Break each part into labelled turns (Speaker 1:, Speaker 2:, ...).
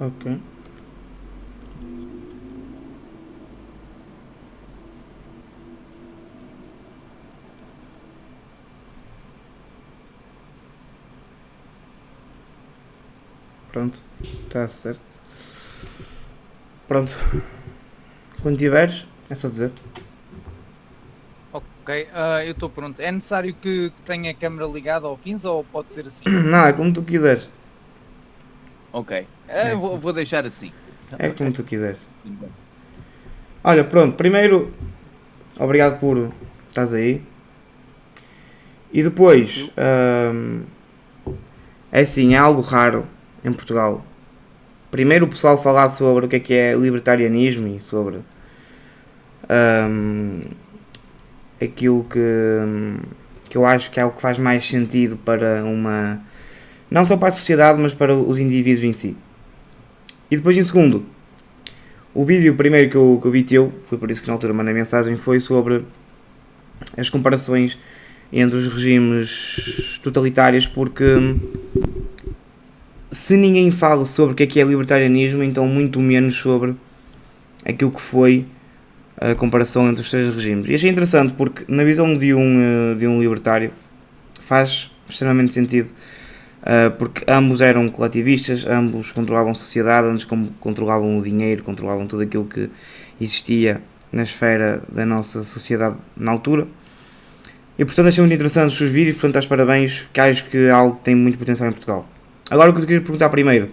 Speaker 1: Ok. Pronto, está certo. Pronto, quando tiveres, é só dizer.
Speaker 2: Ok, eu estou pronto. É necessário que tenha a câmera ligada ao fins ou pode ser assim?
Speaker 1: Não, é como tu quiseres.
Speaker 2: Ok,
Speaker 1: É,
Speaker 2: vou deixar assim. Então,
Speaker 1: é como tu quiseres.
Speaker 2: tudo bem.
Speaker 1: Olha, pronto, primeiro, obrigado por estás aí. E depois,
Speaker 2: Tranquilo.
Speaker 1: é assim, é algo raro em Portugal. Primeiro o pessoal falar sobre o que é libertarianismo e sobre hum, aquilo que eu acho que é o que faz mais sentido para uma. Não só para a sociedade, mas para os indivíduos em si. E depois, em segundo, o vídeo primeiro que eu vi teu, foi por isso que na altura mandei mensagem, foi sobre as comparações entre os regimes totalitários, porque se ninguém fala sobre o que é libertarianismo, então muito menos sobre aquilo que foi a comparação entre os três regimes. E achei interessante porque, na visão de um libertário, faz extremamente sentido, porque ambos eram coletivistas, ambos controlavam a sociedade, ambos controlavam o dinheiro, controlavam tudo aquilo que existia na esfera da nossa sociedade na altura. E portanto achei muito interessante os seus vídeos, portanto aos parabéns, que acho que é algo que tem muito potencial em Portugal. Agora o que eu te queria perguntar primeiro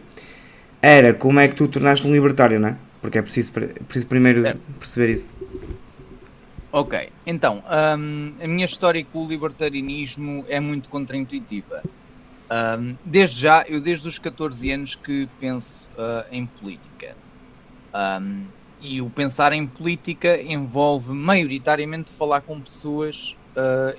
Speaker 1: era como é que tu tornaste um libertário, não é? Porque é preciso primeiro
Speaker 2: Certo.
Speaker 1: perceber isso.
Speaker 2: Ok, então, a minha história com o libertarianismo é muito contraintuitiva. Desde já, eu desde os 14 anos que penso em política. E o pensar em política envolve maioritariamente falar com pessoas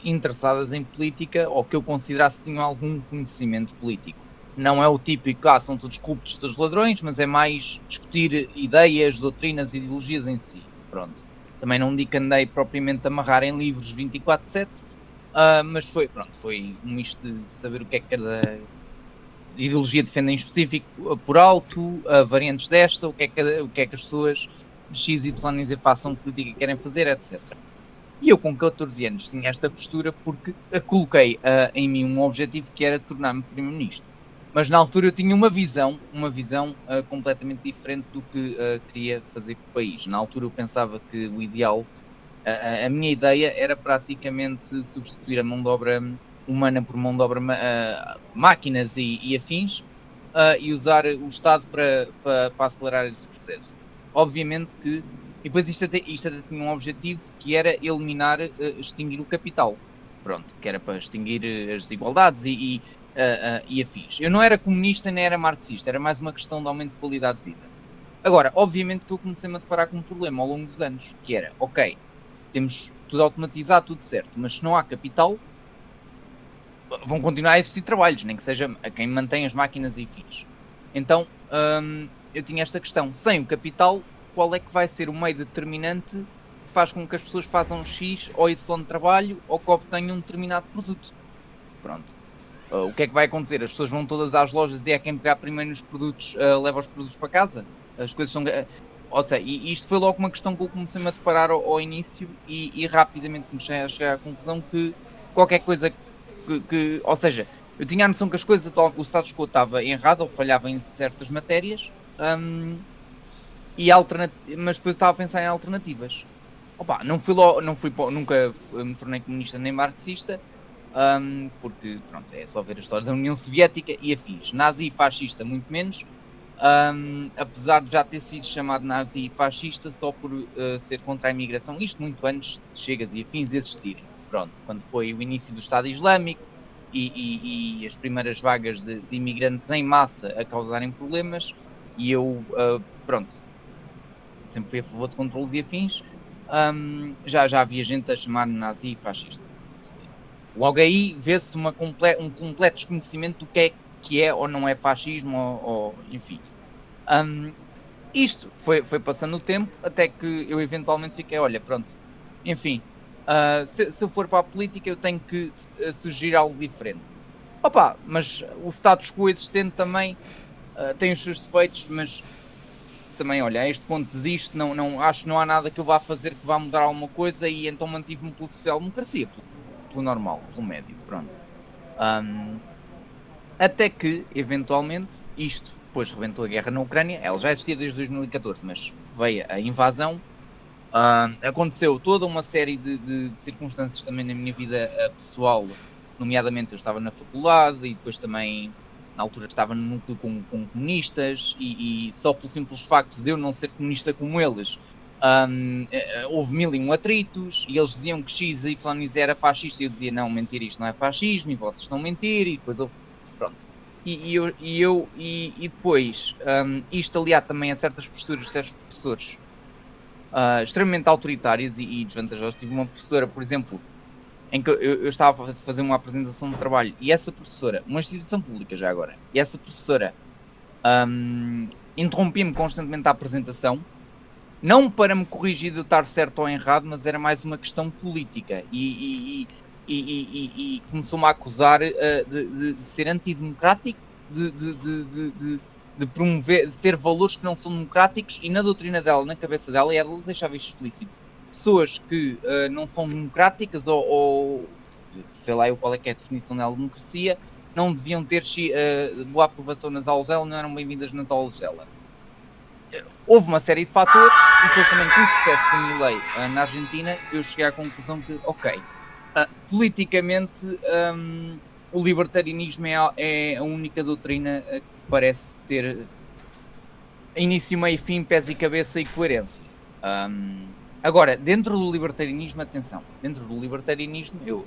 Speaker 2: interessadas em política ou que eu considerasse que tinham algum conhecimento político. Não é o típico, são todos cultos dos ladrões, mas é mais discutir ideias, doutrinas, ideologias em si. Pronto. Também não digo que andei propriamente a amarrar em livros 24/7, mas foi, pronto, foi um misto de saber o que é que cada ideologia defende em específico por alto, variantes desta, o que é que as pessoas de X, Y e Z façam política que querem fazer, etc. E eu com 14 anos tinha esta postura porque coloquei em mim um objetivo que era tornar-me primeiro-ministro. Mas na altura eu tinha uma visão completamente diferente do que queria fazer com o país. Na altura eu pensava que o ideal, a minha ideia era praticamente substituir a mão de obra humana por mão de obra máquinas e afins, e usar o Estado para acelerar esse processo. Obviamente que e depois isto até tinha um objetivo que era eliminar, extinguir o capital. Pronto, que era para extinguir as desigualdades e afins. Eu não era comunista nem era marxista, era mais uma questão de aumento de qualidade de vida. Agora, obviamente que eu comecei-me a deparar com um problema ao longo dos anos, que era, ok, temos tudo automatizado, tudo certo, mas se não há capital, vão continuar a existir trabalhos, nem que seja a quem mantém as máquinas e fins. Então, eu tinha esta questão: sem o capital, qual é que vai ser o meio determinante que faz com que as pessoas façam X ou Y de trabalho ou que obtenham um determinado produto? Pronto. O que é que vai acontecer? As pessoas vão todas às lojas e é quem pegar primeiro nos produtos, leva os produtos para casa? As coisas são. Ou seja, e isto foi logo uma questão que eu comecei-me a deparar ao início e rapidamente comecei a chegar à conclusão que qualquer coisa ou seja, eu tinha a noção que as coisas, o status quo estava errado ou falhava em certas matérias, hum, mas depois estava a pensar em alternativas. Opa, não fui, não fui nunca me tornei comunista nem marxista, porque pronto, é só ver a história da União Soviética e afins. Nazi e fascista, muito menos, apesar de já ter sido chamado nazi e fascista só por ser contra a imigração, isto muito antes de Chegas e afins existirem. Pronto, quando foi o início do Estado Islâmico e as primeiras vagas de imigrantes em massa a causarem problemas, e eu, pronto, sempre fui a favor de controles e afins, já havia gente a chamar nazi e fascista. Logo aí vê-se um completo desconhecimento do que é ou não é fascismo, ou enfim. Hum, Isto foi passando o tempo até que eu eventualmente fiquei, olha, pronto, enfim, se eu for para a política eu tenho que sugerir algo diferente. Opa, mas o status quo existente também tem os seus defeitos, mas também, olha, a este ponto desisto, acho que não há nada que eu vá fazer que vá mudar alguma coisa e então mantive-me pela social-democracia, pelo normal, pelo médio, pronto. Ahm, Até que, eventualmente, isto, depois rebentou a guerra na Ucrânia, ela já existia desde 2014, mas veio a invasão. Aconteceu toda uma série de circunstâncias também na minha vida pessoal, nomeadamente eu estava na faculdade e depois também na altura estava no núcleo com comunistas e só pelo simples facto de eu não ser comunista como eles, houve mil e um atritos e eles diziam que X, Y e Z era fascista e eu dizia não, mentira, isto não é fascismo e vocês estão a mentir e depois houve, pronto. E depois, isto aliado também a certas posturas de certos professores extremamente autoritárias e desvantajosas. Tive uma professora, por exemplo, em que eu estava a fazer uma apresentação de trabalho e essa professora, uma instituição pública já agora, e essa professora interrompia-me constantemente a apresentação, não para me corrigir de eu estar certo ou errado, mas era mais uma questão política e começou-me a acusar de ser antidemocrático, de promover, de ter valores que não são democráticos e na doutrina dela, na cabeça dela, e ela deixava isto explícito. Pessoas que não são democráticas ou sei lá eu qual é que é a definição dela de democracia, não deviam ter boa aprovação nas aulas dela, não eram bem-vindas nas aulas dela. Houve uma série de fatores e depois também com o sucesso do Milei na Argentina, eu cheguei à conclusão que, ok, politicamente o libertarianismo é a única doutrina que parece ter início, meio, fim, pés e cabeça e coerência. Agora, dentro do libertarianismo, atenção, dentro do libertarianismo, eu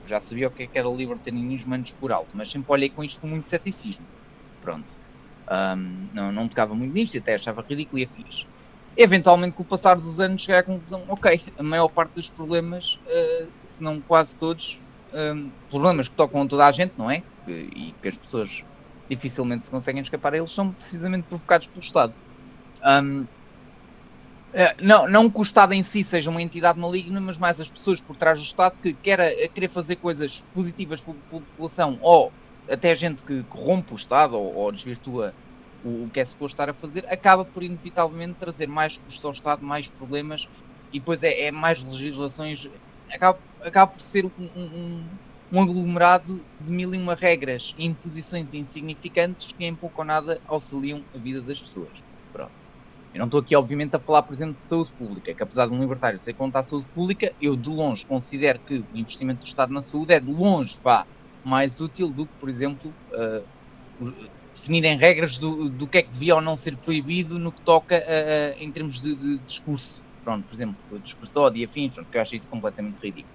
Speaker 2: já sabia o que era o libertarianismo antes por alto, mas sempre olhei com isto com muito ceticismo. Pronto. Não tocava muito nisto e até achava ridículo e afins. Eventualmente, com o passar dos anos, cheguei à conclusão, ok, a maior parte dos problemas, se não quase todos, problemas que tocam a toda a gente, não é? E que as pessoas dificilmente se conseguem escapar a eles, são precisamente provocados pelo Estado. Não que o Estado em si seja uma entidade maligna, mas mais as pessoas por trás do Estado que querer fazer coisas positivas pela população ou até gente que corrompe o Estado ou desvirtua o que é suposto estar a fazer, acaba por inevitavelmente trazer mais custos ao Estado, mais problemas e depois é mais legislações, acaba por ser um aglomerado de mil e uma regras e imposições insignificantes que em pouco ou nada auxiliam a vida das pessoas. Pronto. Eu não estou aqui, obviamente, a falar, por exemplo, de saúde pública, que apesar de um libertário ser contra a saúde pública, eu de longe considero que o investimento do Estado na saúde é de longe mais útil do que, por exemplo, definirem regras do que é que devia ou não ser proibido no que toca em termos de discurso. Pronto, por exemplo, o discurso de ódio e afins, pronto, que eu acho isso completamente ridículo.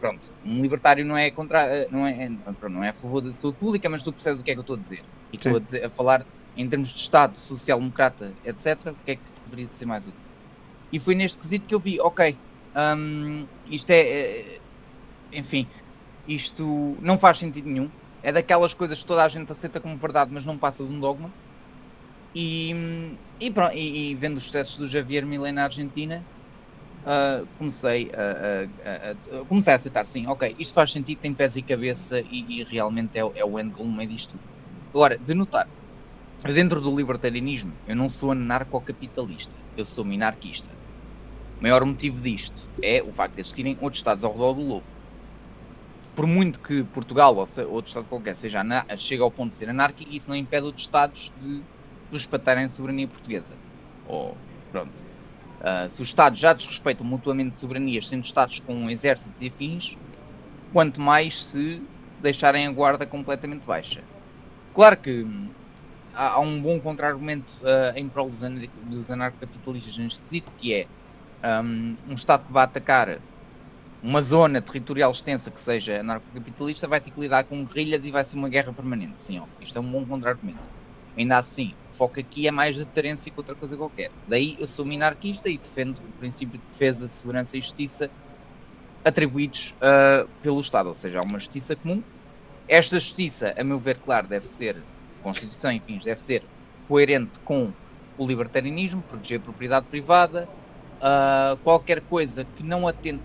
Speaker 2: Pronto, um libertário não é contra, não é a favor da saúde pública, mas tu percebes o que é que eu estou a dizer. E estou a falar em termos de Estado, social-democrata, etc., o que é que deveria de ser mais útil? E foi neste quesito que eu vi, ok, isto enfim, isto não faz sentido nenhum, é daquelas coisas que toda a gente aceita como verdade, mas não passa de um dogma, e vendo os sucessos do Javier Milei na Argentina, comecei a aceitar, sim, ok, isto faz sentido, tem pés e cabeça, e realmente é o end goal no meio disto tudo. Agora, de notar, dentro do libertarianismo, eu não sou anarcocapitalista, eu sou minarquista. O maior motivo disto é o facto de existirem outros Estados ao redor do globo. Por muito que Portugal ou outro Estado qualquer chegue ao ponto de ser anárquico, isso não impede outros Estados de respeitarem a soberania portuguesa. Pronto. Se os Estados já desrespeitam mutuamente soberanias, sendo Estados com exércitos e afins, quanto mais se deixarem a guarda completamente baixa. Claro que há um bom contra-argumento em prol dos anarcocapitalistas neste quesito, que é um Estado que vai atacar uma zona territorial extensa que seja anarcocapitalista vai ter que lidar com guerrilhas e vai ser uma guerra permanente. Sim, ó, isto é um bom contra-argumento. Ainda assim, o foco aqui é mais deterrência que outra coisa qualquer. Daí eu sou minarquista e defendo o princípio de defesa, segurança e justiça atribuídos pelo Estado, ou seja, há uma justiça comum. Esta justiça, a meu ver, claro, deve ser, Constituição, enfim, deve ser coerente com o libertarianismo, proteger a propriedade privada, qualquer coisa que não atente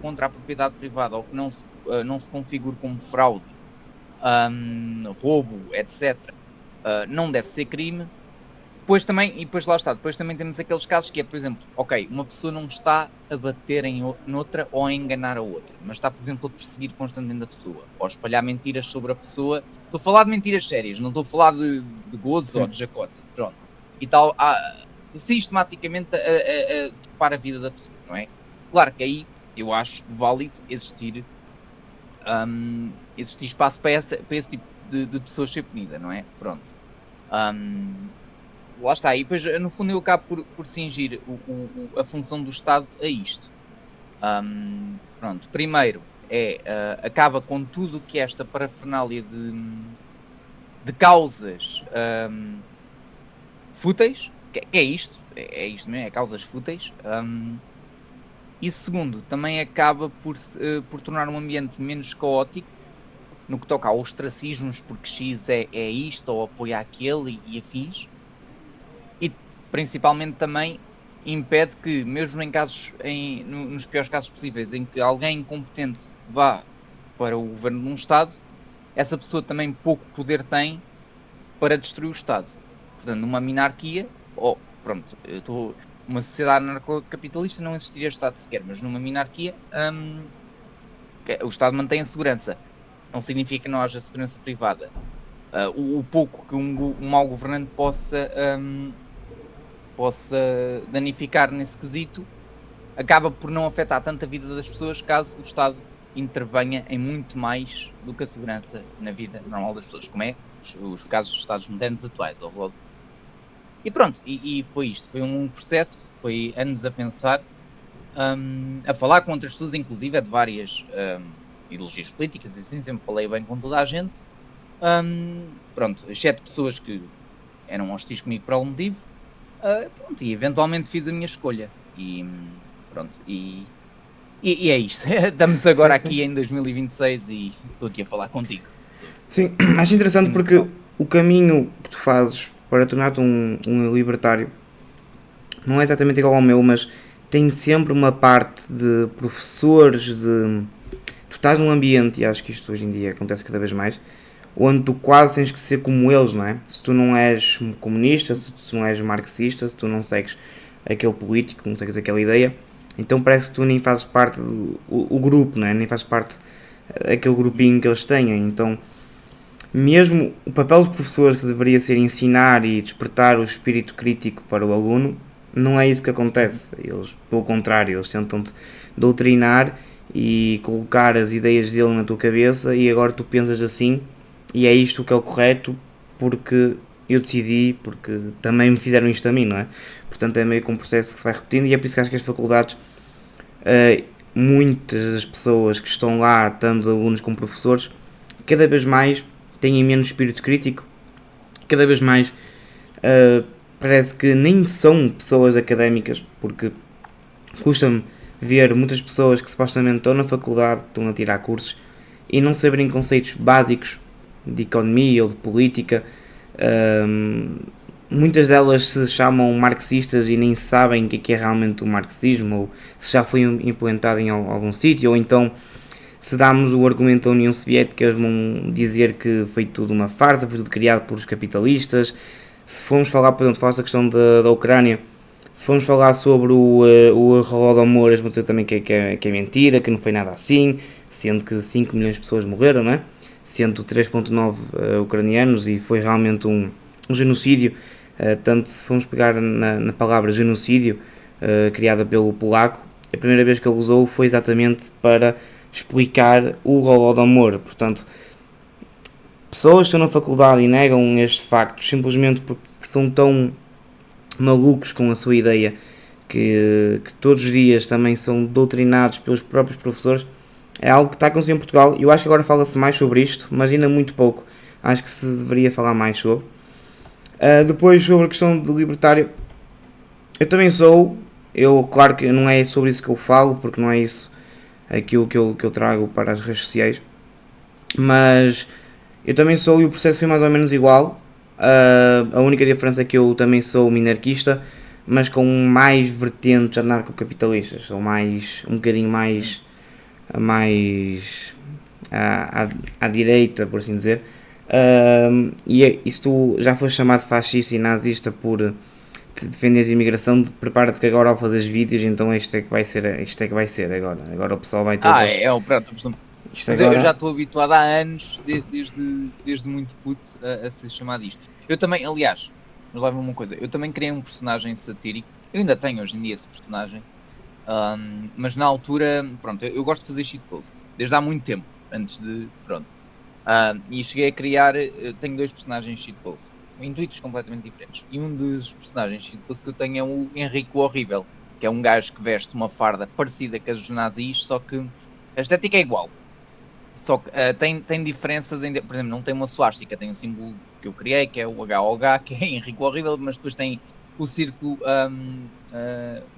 Speaker 2: contra a propriedade privada ou que não se configure como fraude, roubo, etc., não deve ser crime. Depois lá está, depois também temos aqueles casos que é, por exemplo, ok, uma pessoa não está a bater noutra ou a enganar a outra, mas está, por exemplo, a perseguir constantemente a pessoa, ou a espalhar mentiras sobre a pessoa. Estou a falar de mentiras sérias, não estou a falar de gozos ou de jacota, pronto. E tal, sistematicamente a topar a vida da pessoa, não é? Claro que aí eu acho válido existir espaço para esse tipo de pessoas ser punida, não é? Pronto. Lá está, e depois no fundo eu acabo por cingir a função do Estado a isto. Pronto, primeiro acaba com tudo o que é esta parafernália de causas fúteis, que é isto, é isto mesmo, é causas fúteis. E segundo, também acaba por tornar um ambiente menos caótico no que toca a ostracismos, porque X é isto, ou apoia aquele e afins. E principalmente também impede que, mesmo em casos, nos piores casos possíveis, em que alguém incompetente vá para o governo de um Estado, essa pessoa também pouco poder tem para destruir o Estado. Portanto, numa minarquia, uma sociedade anarcocapitalista não existiria Estado sequer, mas numa minarquia o Estado mantém a segurança. Não significa que não haja segurança privada. O pouco que um mau governante possa danificar nesse quesito acaba por não afetar tanto a vida das pessoas caso o Estado intervenha em muito mais do que a segurança na vida normal das pessoas, como é os casos dos Estados modernos atuais. E pronto, e foi isto, foi um processo, foi anos a pensar, a falar com outras pessoas, inclusive de várias ideologias políticas, e assim sempre falei bem com toda a gente, pronto, exceto pessoas que eram hostis comigo por algum motivo, pronto, e eventualmente fiz a minha escolha, e pronto, e é isto, estamos agora
Speaker 1: Sim, sim.
Speaker 2: aqui em 2026 e estou aqui a falar contigo.
Speaker 1: Sim, acho interessante porque o caminho que tu fazes para tornar-te um libertário não é exatamente igual ao meu, mas tem sempre uma parte de professores, tu estás num ambiente, e acho que isto hoje em dia acontece cada vez mais, onde tu quase tens que ser como eles, não é? Se tu não és comunista, se tu não és marxista, se tu não segues aquele político, não segues aquela ideia, então parece que tu nem fazes parte do grupo, não é? Nem fazes parte daquele grupinho que eles têm. Então, mesmo o papel dos professores, que deveria ser ensinar e despertar o espírito crítico para o aluno, não é isso que acontece. Eles, pelo contrário, eles tentam-te doutrinar e colocar as ideias dele na tua cabeça, e agora tu pensas assim e é isto que é o correto porque eu decidi, porque também me fizeram isto a mim, não é? Portanto é meio que um processo que se vai repetindo, e é por isso que acho que as faculdades, muitas das pessoas que estão lá, tanto alunos como professores, cada vez mais têm menos espírito crítico, cada vez mais parece que nem são pessoas académicas, porque custa-me ver muitas pessoas que supostamente estão na faculdade, estão a tirar cursos e não saberem conceitos básicos de economia ou de política. Muitas delas se chamam marxistas e nem sabem o que é realmente o marxismo, ou se já foi implementado em algum sítio, ou então, se darmos o argumento da União Soviética, eles vão dizer que foi tudo uma farsa, foi tudo criado por os capitalistas. Se formos falar, por exemplo, falar essa questão da Ucrânia, se formos falar sobre o Holodomor, eles vão dizer também que é mentira, que não foi nada assim, sendo que 5 milhões de pessoas morreram, não é? Sendo 3.9 ucranianos, e foi realmente um genocídio. Tanto se formos pegar na palavra genocídio, criada pelo polaco, a primeira vez que ele usou foi exatamente para explicar o Holodomor. Portanto, pessoas que estão na faculdade e negam estes factos simplesmente porque são tão malucos com a sua ideia que todos os dias também são doutrinados pelos próprios professores, é algo que está a acontecer em Portugal. Eu acho que agora fala-se mais sobre isto, mas ainda muito pouco. Acho que se deveria falar mais sobre. Depois, sobre a questão do libertário, eu também sou. Claro que não é sobre isso que eu falo, porque não é isso aquilo que eu trago para as redes sociais, mas eu também sou, e o processo foi mais ou menos igual. A única diferença é que eu também sou minarquista, mas com mais vertentes anarcocapitalistas, ou mais, um bocadinho mais à direita, por assim dizer. E se tu já foste chamado fascista e nazista por te defenderes a imigração, prepara-te que agora ao fazeres vídeos, então isto é que vai ser agora o pessoal vai todo
Speaker 2: Pronto, eu costumo.
Speaker 1: isto
Speaker 2: Mas eu já
Speaker 1: agora
Speaker 2: estou habituado há anos, desde muito puto, a ser chamado isto. Eu também, aliás, mas leva-me uma coisa, eu também criei um personagem satírico, eu ainda tenho hoje em dia esse personagem, mas na altura, pronto, eu gosto de fazer shitpost, desde há muito tempo, antes de, pronto. E cheguei a criar, eu tenho 2 personagens shitpost, intuitos completamente diferentes. E um dos personagens shitpost que eu tenho é o Henrique o Horrível, que é um gajo que veste uma farda parecida com as dos nazis, só que a estética é igual. Só que tem diferenças, por exemplo, não tem uma suástica, tem um símbolo que eu criei, que é o HOH, que é Henrique o Horrível, mas depois tem o círculo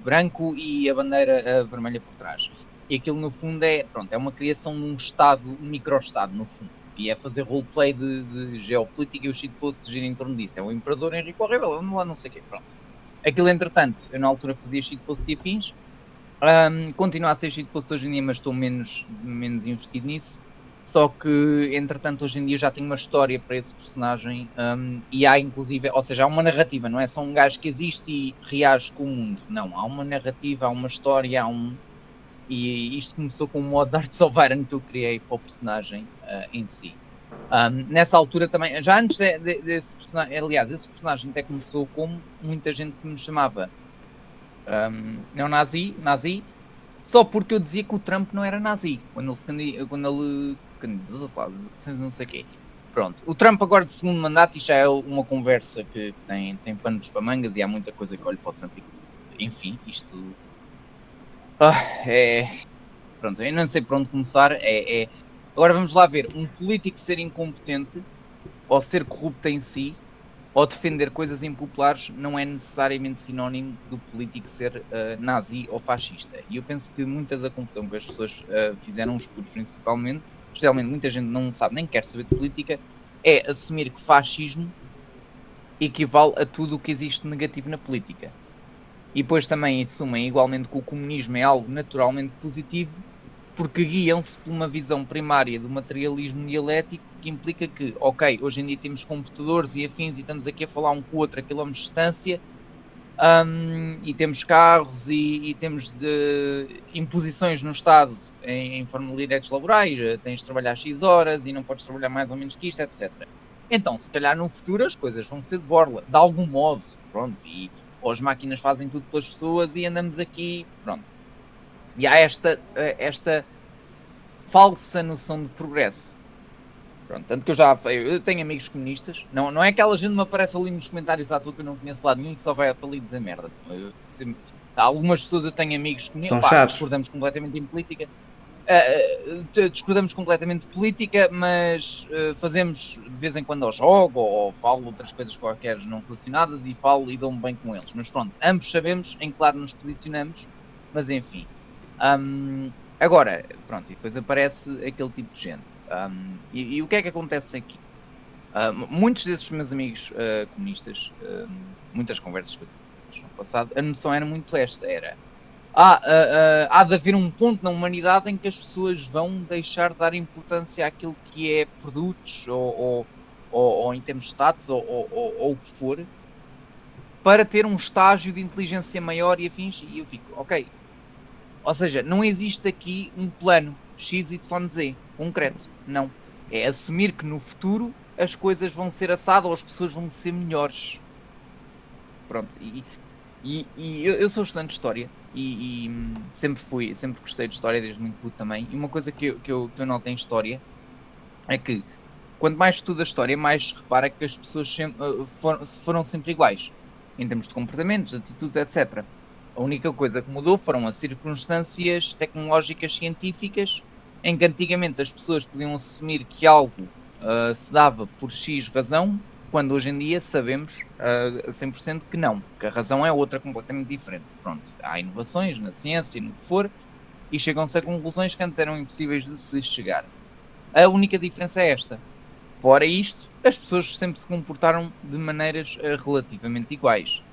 Speaker 2: branco e a bandeira vermelha por trás. E aquilo no fundo pronto, é uma criação de um Estado, um micro-Estado no fundo. E é fazer roleplay de geopolítica e o shitpost gira em torno disso. É o Imperador Henrique o Horrível, vamos lá, não sei o quê, pronto. Aquilo, entretanto, eu na altura fazia shitpost e afins, continua a ser shitpost hoje em dia, mas estou menos investido nisso. Só que, entretanto, hoje em dia já tenho uma história para esse personagem e há inclusive, ou seja, há uma narrativa, não é só um gajo que existe e reage com o mundo. Não, há uma narrativa, há uma história, e isto começou com o modo de Hearts of Iron que eu criei para o personagem em si. Nessa altura também, já antes desse personagem, aliás, esse personagem até começou como muita gente que me chamava neonazi, nazi, só porque eu dizia que o Trump não era nazi, quando ele candidatou-se lá, não sei o quê. Pronto, o Trump agora de segundo mandato, isto já é uma conversa que tem panos para mangas e há muita coisa que olho para o Trump e, enfim, isto é, pronto, eu não sei por onde começar, agora vamos lá ver, um político ser incompetente ou ser corrupto em si, ou defender coisas impopulares não é necessariamente sinónimo do político ser nazi ou fascista. E eu penso que muita da confusão que as pessoas fizeram, os putos principalmente, especialmente muita gente não sabe nem quer saber de política, é assumir que fascismo equivale a tudo o que existe negativo na política. E depois também assumem igualmente que o comunismo é algo naturalmente positivo, porque guiam-se por uma visão primária do materialismo dialético que implica que, ok, hoje em dia temos computadores e afins e estamos aqui a falar um com o outro a quilómetros de distância, e temos carros e temos imposições no Estado em forma de direitos laborais, tens de trabalhar X horas e não podes trabalhar mais ou menos que isto, etc. Então, se calhar no futuro as coisas vão ser de borla, de algum modo, pronto, ou as máquinas fazem tudo pelas pessoas e andamos aqui, pronto. E há esta falsa noção de progresso. Pronto, tanto que eu tenho amigos comunistas, não é aquela gente que me aparece ali nos comentários à toa que eu não conheço lá nenhum e só vai para ali dizer merda. Algumas pessoas eu tenho amigos
Speaker 1: são
Speaker 2: comunistas,
Speaker 1: chatos.
Speaker 2: discordamos completamente em política, discordamos completamente de política, mas fazemos de vez em quando ao jogo ou falo outras coisas qualquer não relacionadas e falo e dou-me bem com eles. Mas pronto, ambos sabemos em que lado nos posicionamos, mas enfim. Agora, pronto, e depois aparece aquele tipo de gente. E o que é que acontece aqui? Muitos desses meus amigos comunistas, muitas conversas que eu tive no passado, a noção era muito esta, há de haver um ponto na humanidade em que as pessoas vão deixar de dar importância àquilo que é produtos ou em termos de status ou o que for, para ter um estágio de inteligência maior e afins, e eu fico, ok. Ou seja, não existe aqui um plano XYZ concreto, não. É assumir que no futuro as coisas vão ser assadas ou as pessoas vão ser melhores. Pronto, e eu sou estudante de História e sempre gostei de História desde muito puto também. E uma coisa que eu noto em História é que quanto mais estuda a História, mais repara que as pessoas foram sempre iguais, em termos de comportamentos, atitudes, etc. A única coisa que mudou foram as circunstâncias tecnológicas científicas, em que antigamente as pessoas podiam assumir que algo se dava por X razão, quando hoje em dia sabemos a 100% que não, que a razão é outra completamente diferente. Pronto, há inovações na ciência, no que for, e chegam-se a conclusões que antes eram impossíveis de se chegar. A única diferença é esta. Fora isto, as pessoas sempre se comportaram de maneiras relativamente iguais.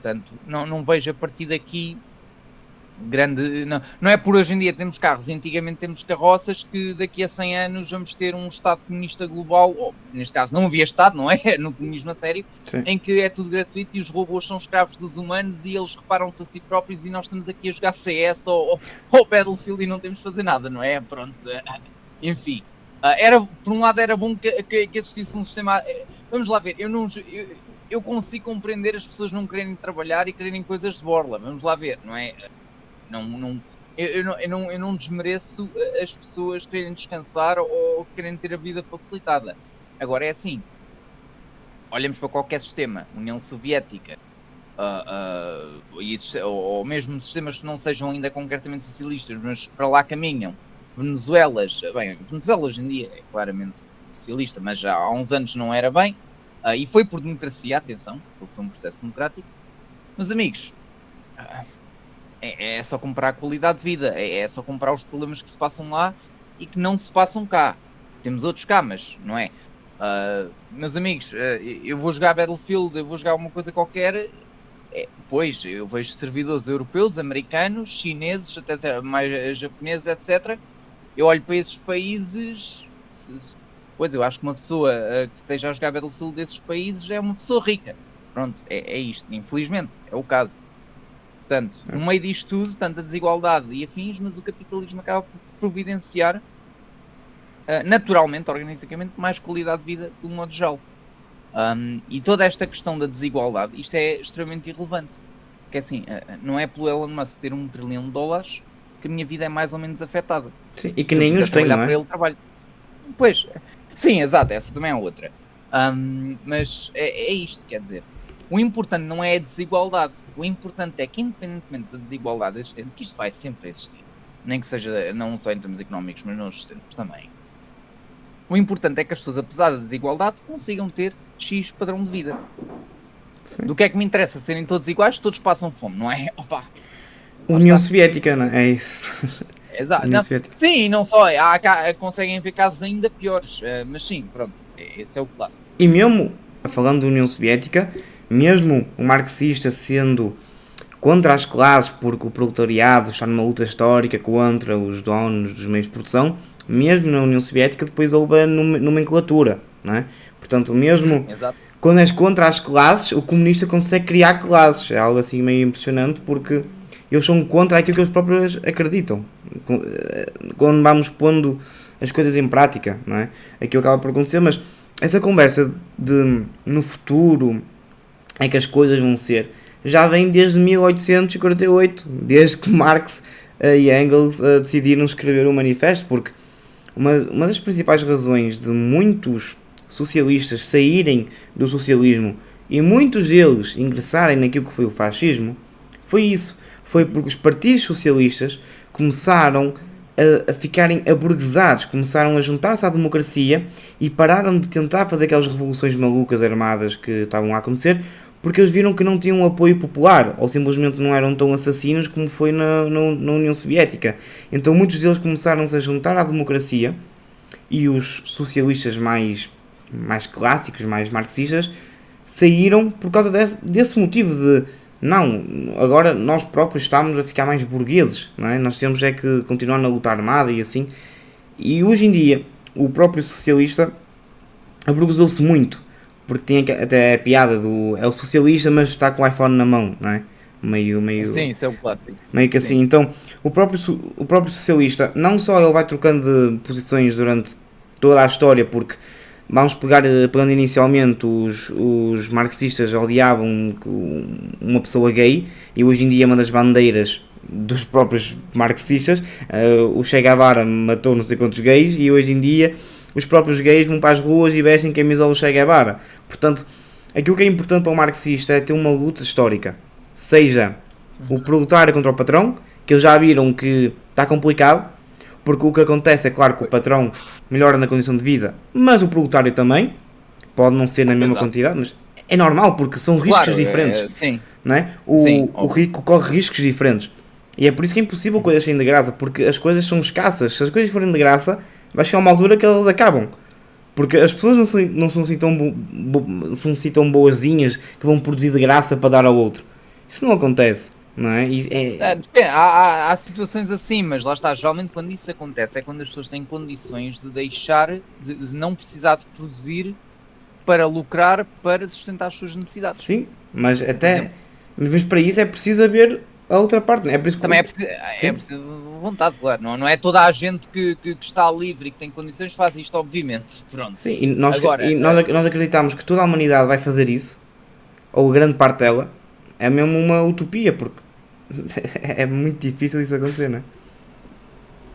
Speaker 2: Portanto, não vejo a partir daqui grande... Não é por hoje em dia temos carros, antigamente temos carroças, que daqui a 100 anos vamos ter um Estado comunista global, ou neste caso não havia Estado, não é? No comunismo a sério,
Speaker 1: Sim.
Speaker 2: em que é tudo gratuito e os robôs são escravos dos humanos e eles reparam-se a si próprios e nós estamos aqui a jogar CS ou Battlefield e não temos de fazer nada, não é? Pronto, enfim. Por um lado era bom que existisse um sistema... Vamos lá ver, eu consigo compreender as pessoas não quererem trabalhar e quererem coisas de borla, vamos lá ver, não é? Eu não desmereço as pessoas quererem descansar ou quererem ter a vida facilitada. Agora é assim, olhamos para qualquer sistema, União Soviética, ou mesmo sistemas que não sejam ainda concretamente socialistas, mas para lá caminham. Venezuela hoje em dia é claramente socialista, mas já há uns anos não era bem, e foi por democracia, atenção, foi um processo democrático. Meus amigos, é só comprar a qualidade de vida, é só comprar os problemas que se passam lá e que não se passam cá. Temos outros cá, mas não é? Meus amigos, eu vou jogar Battlefield, eu vou jogar uma coisa qualquer, pois eu vejo servidores europeus, americanos, chineses, até mais japoneses, etc. Eu olho para esses países, pois eu acho que uma pessoa que esteja a jogar Battlefield desses países é uma pessoa rica. Pronto, é isto, infelizmente, é o caso. Portanto, no meio disto tudo, tanta desigualdade e afins, mas o capitalismo acaba por providenciar, naturalmente, organicamente, mais qualidade de vida de um modo geral. E toda esta questão da desigualdade, isto é extremamente irrelevante. Porque assim, não é pelo Elon Musk ter $1 trilhão que a minha vida é mais ou menos afetada.
Speaker 1: Sim, e que nem os tem, não é?
Speaker 2: Para ele, trabalho. Pois, sim, exato, essa também é outra. Mas é isto, quer dizer, o importante não é a desigualdade, o importante é que, independentemente da desigualdade existente, que isto vai sempre existir, nem que seja não só em termos económicos, mas noutros termos também, o importante é que as pessoas, apesar da desigualdade, consigam ter X padrão de vida. Sim. Do que é que me interessa serem todos iguais, todos passam fome, não é? Opa,
Speaker 1: União Soviética, não é? É isso.
Speaker 2: Exato. Não, sim, não só, conseguem ver casos ainda piores, mas sim, pronto, esse é o clássico.
Speaker 1: E mesmo, falando da União Soviética, mesmo o marxista sendo contra as classes, porque o proletariado está numa luta histórica contra os donos dos meios de produção, mesmo na União Soviética depois houve a nomenclatura, não é? Portanto, mesmo quando és contra as classes, o comunista consegue criar classes, é algo assim meio impressionante, porque eles são contra aquilo que eles próprios acreditam. Quando vamos pondo as coisas em prática, não é? Aquilo acaba por acontecer, mas essa conversa de no futuro é que as coisas vão ser, já vem desde 1848, desde que Marx e Engels decidiram escrever o manifesto, porque uma das principais razões de muitos socialistas saírem do socialismo e muitos deles ingressarem naquilo que foi o fascismo, foi isso. Foi porque os partidos socialistas começaram a ficarem aburguesados, começaram a juntar-se à democracia e pararam de tentar fazer aquelas revoluções malucas armadas que estavam a acontecer, porque eles viram que não tinham um apoio popular, ou simplesmente não eram tão assassinos como foi na União Soviética. Então muitos deles começaram-se a juntar à democracia, e os socialistas mais clássicos, mais marxistas, saíram por causa desse motivo de não, agora nós próprios estamos a ficar mais burgueses, não é? Nós temos é que continuar na luta armada e assim. E hoje em dia, o próprio socialista aburguesou-se muito, porque tinha até a piada do é o socialista, mas está com o iPhone na mão, não é? Meio
Speaker 2: sim, isso é o plástico.
Speaker 1: Meio que assim. Então, o próprio socialista, não só ele vai trocando de posições durante toda a história, porque vamos pegando inicialmente, os marxistas odiavam uma pessoa gay, e hoje em dia é uma das bandeiras dos próprios marxistas. O Che Guevara matou não sei quantos gays, e hoje em dia os próprios gays vão para as ruas e vestem camisola do Che Guevara. Portanto, aquilo que é importante para o marxista é ter uma luta histórica, seja o proletário contra o patrão, que eles já viram que está complicado, porque o que acontece é claro que o patrão melhora na condição de vida, mas o proletário também, pode não ser na mesma quantidade, mas é normal, porque são riscos diferentes.
Speaker 2: Sim.
Speaker 1: Não é? O rico corre riscos diferentes, e é por isso que é impossível coisas serem de graça, porque as coisas são escassas. Se as coisas forem de graça, vai chegar uma altura que elas acabam, porque as pessoas não são assim tão boazinhas que vão produzir de graça para dar ao outro. Isso não acontece, não é?
Speaker 2: Depende, há situações assim, mas lá está, geralmente quando isso acontece é quando as pessoas têm condições de deixar, de não precisar de produzir para lucrar, para sustentar as suas necessidades.
Speaker 1: Sim, mas
Speaker 2: Por
Speaker 1: até.
Speaker 2: exemplo,
Speaker 1: Mas para isso é preciso haver a outra parte, não é? É por isso
Speaker 2: também
Speaker 1: que.
Speaker 2: é
Speaker 1: Sim,
Speaker 2: preciso vontade, claro. Não é toda a gente que está livre e que tem condições faz isto, obviamente. Pronto.
Speaker 1: sim. E nós
Speaker 2: Agora,
Speaker 1: acreditamos que toda a humanidade vai fazer isso, ou grande parte dela, é mesmo uma utopia, porque é muito difícil isso acontecer, não é?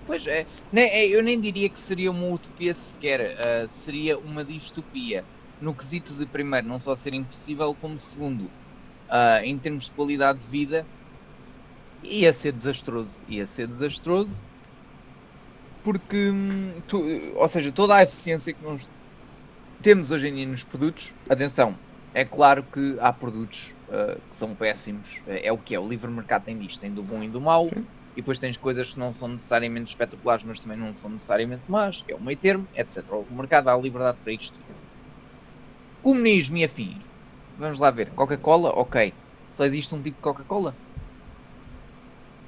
Speaker 2: pois é, eu nem diria que seria uma utopia sequer, seria uma distopia. No quesito de, primeiro, não só ser impossível, como segundo, em termos de qualidade de vida, ia ser desastroso. Ia ser desastroso porque, ou seja, toda a eficiência que nós temos hoje em dia nos produtos, atenção, é claro que há produtos que são péssimos, é o que é, o livre mercado tem disto, tem do bom e do mau,
Speaker 1: Sim.
Speaker 2: e depois tens coisas que não são necessariamente espetaculares, mas também não são necessariamente más, que é o meio termo, etc. O mercado dá liberdade para isto tudo. Comunismo e afins. Vamos lá ver. Coca-Cola, ok. Só existe um tipo de Coca-Cola?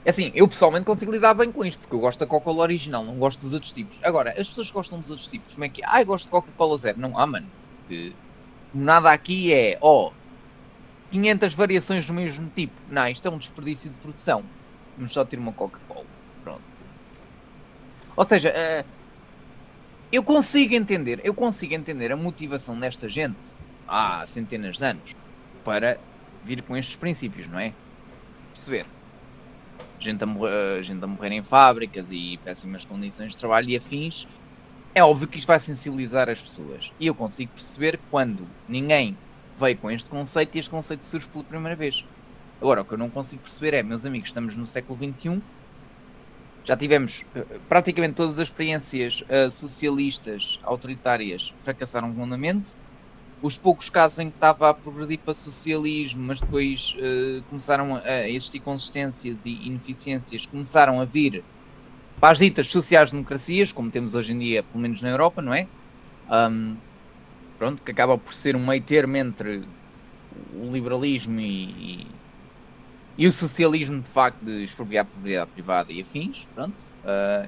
Speaker 2: É assim, eu pessoalmente consigo lidar bem com isto, porque eu gosto da Coca-Cola original, não gosto dos outros tipos. Agora, as pessoas que gostam dos outros tipos, como é que é? Ah, eu gosto de Coca-Cola zero. Não há, mano. Que nada aqui é, 500 variações do mesmo tipo. Não, isto é um desperdício de produção. Vamos só ter uma Coca-Cola. Pronto. Ou seja, eu consigo entender a motivação desta gente há centenas de anos para vir com estes princípios, não é? Perceber. Gente a morrer em fábricas e péssimas condições de trabalho e afins. É óbvio que isto vai sensibilizar as pessoas. E eu consigo perceber quando ninguém veio com este conceito e este conceito surge pela primeira vez. Agora, o que eu não consigo perceber é, meus amigos, estamos no século XXI, já tivemos praticamente todas as experiências socialistas, autoritárias, fracassaram redondamente. Os poucos casos em que estava a progredir para socialismo, mas depois começaram a existir consistências e ineficiências, começaram a vir para as ditas sociais-democracias, como temos hoje em dia, pelo menos na Europa, não é? Ahm, Pronto, que acaba por ser um meio termo entre o liberalismo e o socialismo, de facto, de expropriar propriedade privada e afins, pronto.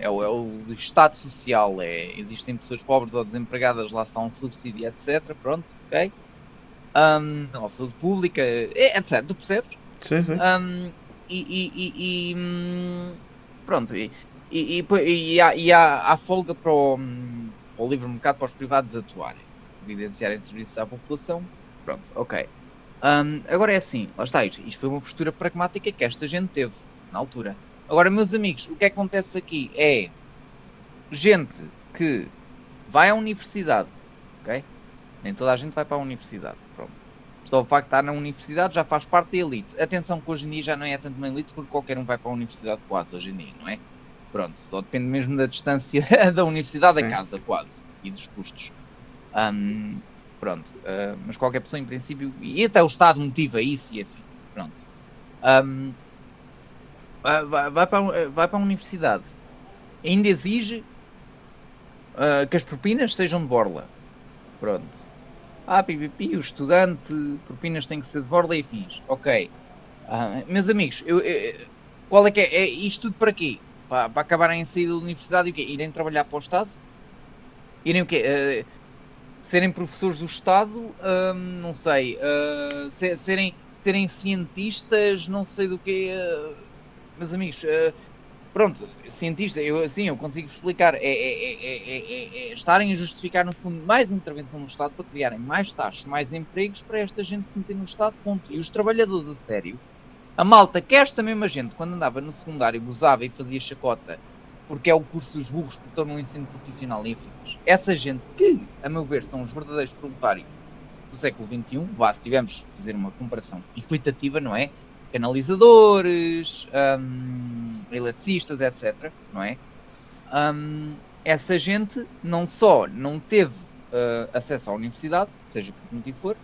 Speaker 2: É o Estado Social, existem pessoas pobres ou desempregadas, lá está um subsídio, etc, pronto, ok? Ou saúde pública, etc, tu percebes?
Speaker 1: Sim, sim.
Speaker 2: Ahm, pronto, e há folga para o livre mercado, para os privados atuarem, evidenciarem serviços à população, pronto, ok. Agora é assim, lá está, isto foi uma postura pragmática que esta gente teve na altura. Agora, meus amigos, o que acontece aqui é gente que vai à universidade, ok? Nem toda a gente vai para a universidade, pronto. Só o facto de estar na universidade já faz parte da elite. Atenção que hoje em dia já não é tanto uma elite porque qualquer um vai para a universidade quase hoje em dia, não é? Pronto, só depende mesmo da distância da universidade a
Speaker 1: Sim.
Speaker 2: casa, quase, e dos custos. Ahm, Pronto, mas qualquer pessoa em princípio, e até o Estado motiva isso e afim, pronto. Ahm, vai para a universidade, ainda exige que as propinas sejam de borla, pronto. PPP, o estudante, propinas têm que ser de borla e afins, ok. Meus amigos, qual é que é isto tudo para quê? Para acabarem a sair da universidade e o quê? Irem trabalhar para o Estado? Irem o quê? Serem professores do Estado, não sei, serem cientistas, não sei do quê, meus amigos, pronto, cientista, eu consigo explicar, é estarem a justificar no fundo mais intervenção no Estado para criarem mais taxas, mais empregos para esta gente se meter no Estado, ponto. E os trabalhadores a sério, a malta que esta mesma gente, quando andava no secundário, gozava e fazia chacota, porque é o curso dos burros, porque estão no ensino profissional e afins. Essa gente que, a meu ver, são os verdadeiros proletários do século XXI, vá, se tivermos a fazer uma comparação equitativa, não é? Canalizadores, eletricistas, etc., não é? Essa gente não só não teve acesso à universidade, seja por que motivo for,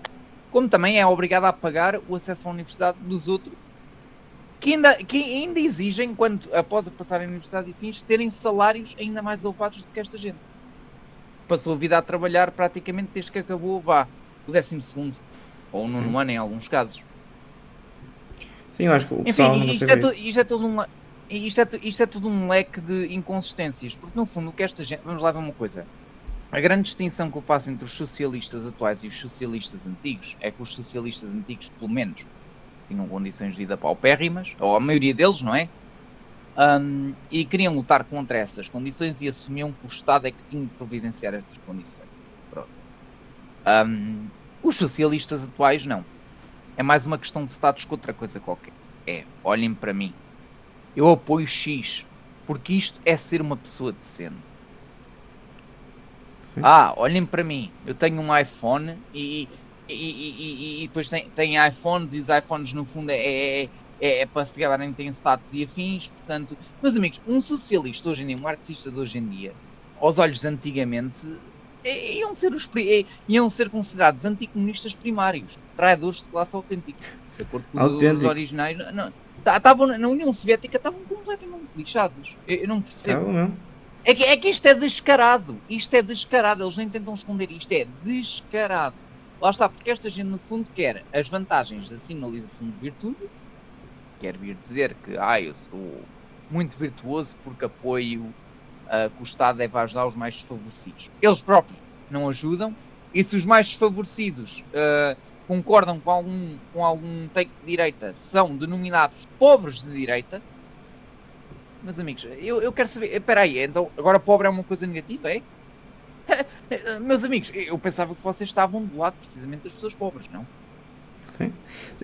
Speaker 2: como também é obrigada a pagar o acesso à universidade dos outros que ainda exigem, quando, após passar a universidade e fins, terem salários ainda mais elevados do que esta gente. Passou a vida a trabalhar praticamente desde que acabou, o 12º, ou o
Speaker 1: Sim.
Speaker 2: 9º ano em alguns casos.
Speaker 1: Sim, eu acho que o pessoal não
Speaker 2: Enfim,
Speaker 1: consegue ver isso.
Speaker 2: isto é tudo um leque de inconsistências, porque no fundo o que esta gente. Vamos lá ver uma coisa. A grande distinção que eu faço entre os socialistas atuais e os socialistas antigos é que os socialistas antigos, pelo menos, tinham condições de vida paupérrimas, ou a maioria deles, não é? E queriam lutar contra essas condições e assumiam que o Estado é que tinha de providenciar essas condições. Pronto. Os socialistas atuais, não. É mais uma questão de status que outra coisa qualquer. Olhem para mim. Eu apoio X, porque isto é ser uma pessoa decente.
Speaker 1: Sim.
Speaker 2: Olhem para mim, eu tenho um iPhone e depois tem iPhones e os iPhones no fundo é para se gabarem, têm status e afins, portanto, meus amigos, um socialista hoje em dia, um marxista de hoje em dia, aos olhos de antigamente, iam ser considerados anticomunistas primários, traidores de classe autênticos, de acordo com os originais. Estavam na União Soviética, estavam completamente lixados, eu não percebo.
Speaker 1: Tá mesmo.
Speaker 2: É que isto é descarado. Isto é descarado. Eles nem tentam esconder. Isto é descarado. Lá está, porque esta gente no fundo quer as vantagens da sinalização de virtude. Quer vir dizer que eu sou muito virtuoso porque apoio que o Estado deve ajudar os mais desfavorecidos. Eles próprios não ajudam. E se os mais desfavorecidos concordam com algum take de direita, são denominados pobres de direita. Meus amigos, eu quero saber. Espera aí, então agora pobre é uma coisa negativa, é? Meus amigos, eu pensava que vocês estavam do lado precisamente das pessoas pobres, não?
Speaker 1: Sim.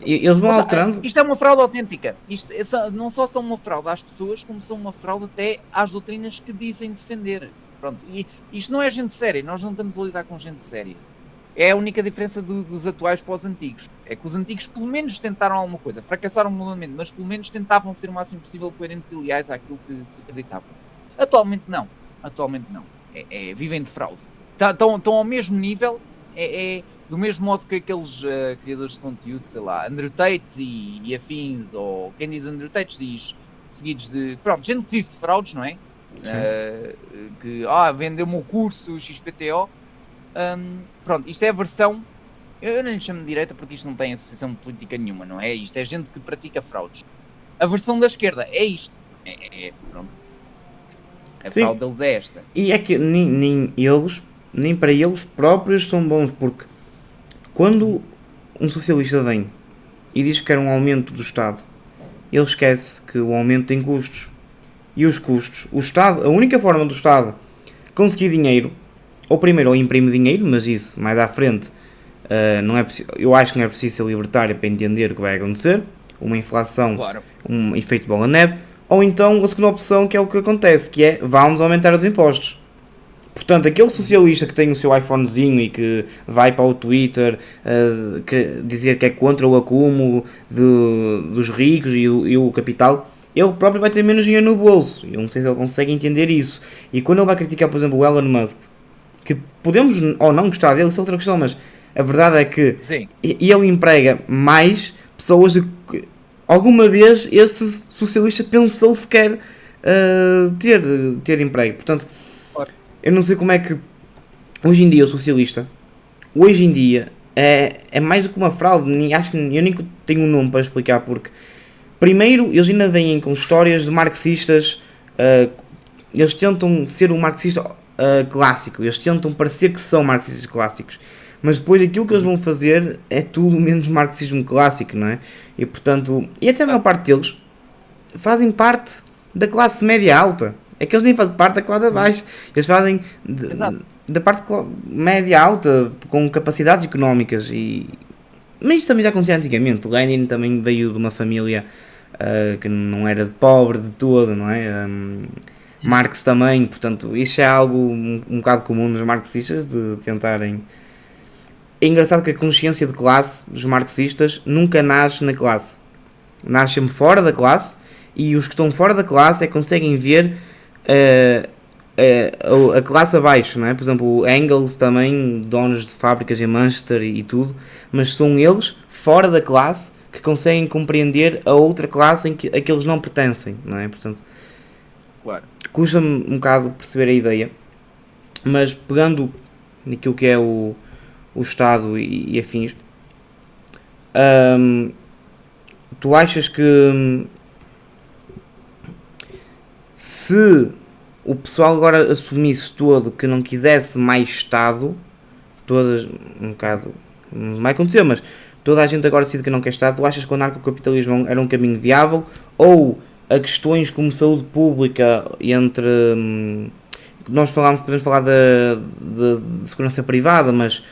Speaker 1: E eles vão alterando.
Speaker 2: Isto é uma fraude autêntica. Isto não só são uma fraude às pessoas, como são uma fraude até às doutrinas que dizem defender. Pronto, e isto não é gente séria, nós não estamos a lidar com gente séria. É a única diferença dos atuais para os antigos. É que os antigos pelo menos tentaram alguma coisa. Fracassaram novamente, mas pelo menos tentavam ser o máximo possível coerentes e leais àquilo que acreditavam. Atualmente não. Vivem de fraude. Estão ao mesmo nível, do mesmo modo que aqueles criadores de conteúdo, sei lá, Andrew Tate e afins, ou quem diz Andrew Tate diz seguidos de... Pronto, gente que vive de fraudes, não é? Que vendeu-me o curso XPTO. Pronto, isto é a versão. Eu não lhe chamo de direita porque isto não tem associação política nenhuma, não é? Isto é gente que pratica fraudes. A versão da esquerda é isto. Pronto. A fraude deles é esta.
Speaker 1: E é que nem para eles próprios são bons, porque quando um socialista vem e diz que quer um aumento do Estado, ele esquece que o aumento tem custos. E os custos, o Estado, a única forma do Estado conseguir dinheiro, ou primeiro ou imprime dinheiro, mas isso mais à frente não é eu acho que não é preciso ser libertário para entender o que vai acontecer, uma inflação,
Speaker 2: claro.
Speaker 1: Um efeito bola de neve, ou então a segunda opção, que é o que acontece, que é vamos aumentar os impostos. Portanto, aquele socialista que tem o seu iPhonezinho e que vai para o Twitter dizer que é contra o acúmulo dos ricos e o capital, ele próprio vai ter menos dinheiro no bolso. Eu não sei se ele consegue entender isso. E quando ele vai criticar, por exemplo, o Elon Musk, que podemos ou não gostar dele, isso é outra questão, mas a verdade é que ele emprega mais pessoas do que alguma vez esse socialista pensou sequer ter emprego. Portanto, eu não sei como é que hoje em dia o socialista é mais do que uma fraude. Acho que eu nem tenho um nome para explicar, porque primeiro eles ainda vêm com histórias de marxistas, eles tentam ser um marxista clássico, eles tentam parecer que são marxistas clássicos, mas depois aquilo que eles vão fazer é tudo menos marxismo clássico, não é? E portanto, e até a maior parte deles fazem parte da classe média alta. É que eles nem fazem parte da classe baixa, eles fazem da parte média alta, com capacidades económicas. Mas isto também já acontecia antigamente. Lenin também veio de uma família que não era pobre de todo, não é? Marx também, portanto, isto é algo um bocado comum nos marxistas, de tentarem... É engraçado que a consciência de classe dos marxistas nunca nasce na classe. Nasce sempre fora da classe, e os que estão fora da classe conseguem ver a classe abaixo, não é? Por exemplo, o Engels também, donos de fábricas em Manchester e tudo, mas são eles, fora da classe, que conseguem compreender a outra classe a que eles não pertencem, não é? Portanto,
Speaker 2: claro.
Speaker 1: Custa-me um bocado perceber a ideia, mas pegando naquilo que é o Estado e afins, tu achas que se o pessoal agora assumisse todo que não quisesse mais Estado, todas, um bocado, não vai acontecer, mas toda a gente agora decide que não quer Estado, tu achas que o anarcocapitalismo era um caminho viável? Ou a questões como saúde pública entre... nós falámos, podemos falar de segurança privada, mas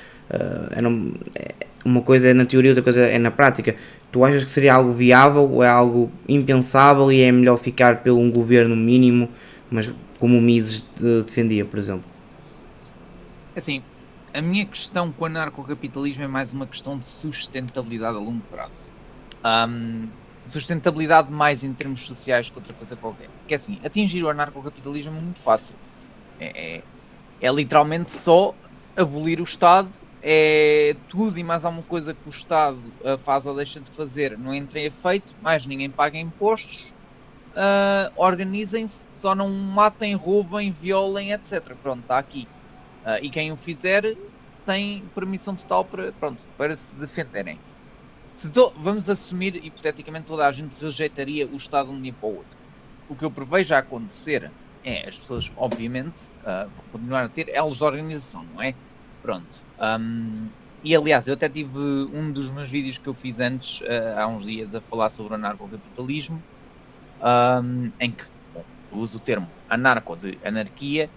Speaker 1: uma coisa é na teoria, outra coisa é na prática. Tu achas que seria algo viável ou é algo impensável e é melhor ficar pelo um governo mínimo, mas como o Mises defendia, por exemplo?
Speaker 2: Assim, a minha questão com o anarcocapitalismo é mais uma questão de sustentabilidade a longo prazo. Sustentabilidade mais em termos sociais que outra coisa qualquer. Porque assim, atingir o anarcocapitalismo é muito fácil. É literalmente só abolir o Estado, é tudo e mais alguma coisa que o Estado faz ou deixa de fazer não entra em efeito, mais ninguém paga impostos, organizem-se, só não matem, roubem, violem, etc. Pronto, está aqui. E quem o fizer tem permissão total para se defenderem. Vamos assumir, hipoteticamente, toda a gente rejeitaria o Estado de um dia para o outro. O que eu prevejo a acontecer é as pessoas, obviamente, vão continuar a ter elos de organização, não é? Pronto. E aliás, eu até tive um dos meus vídeos que eu fiz antes, há uns dias, a falar sobre o anarcocapitalismo, em que eu uso o termo anarco de anarquia,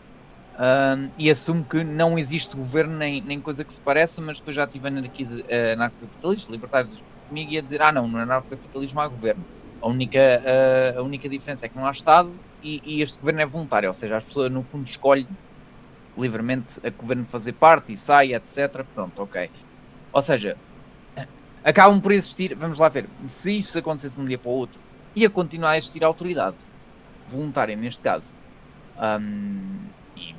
Speaker 2: e assumo que não existe governo nem coisa que se pareça, mas depois já tive anarcocapitalistas, libertários comigo e a dizer, não, no anarcocapitalismo há governo. A única diferença é que não há Estado e este governo é voluntário, ou seja, as pessoas no fundo escolhem livremente a que governo fazer parte e sai, etc. Pronto, ok. Ou seja, acabam por existir, vamos lá ver, se isso acontecesse de um dia para o outro, ia continuar a existir a autoridade voluntária neste caso. E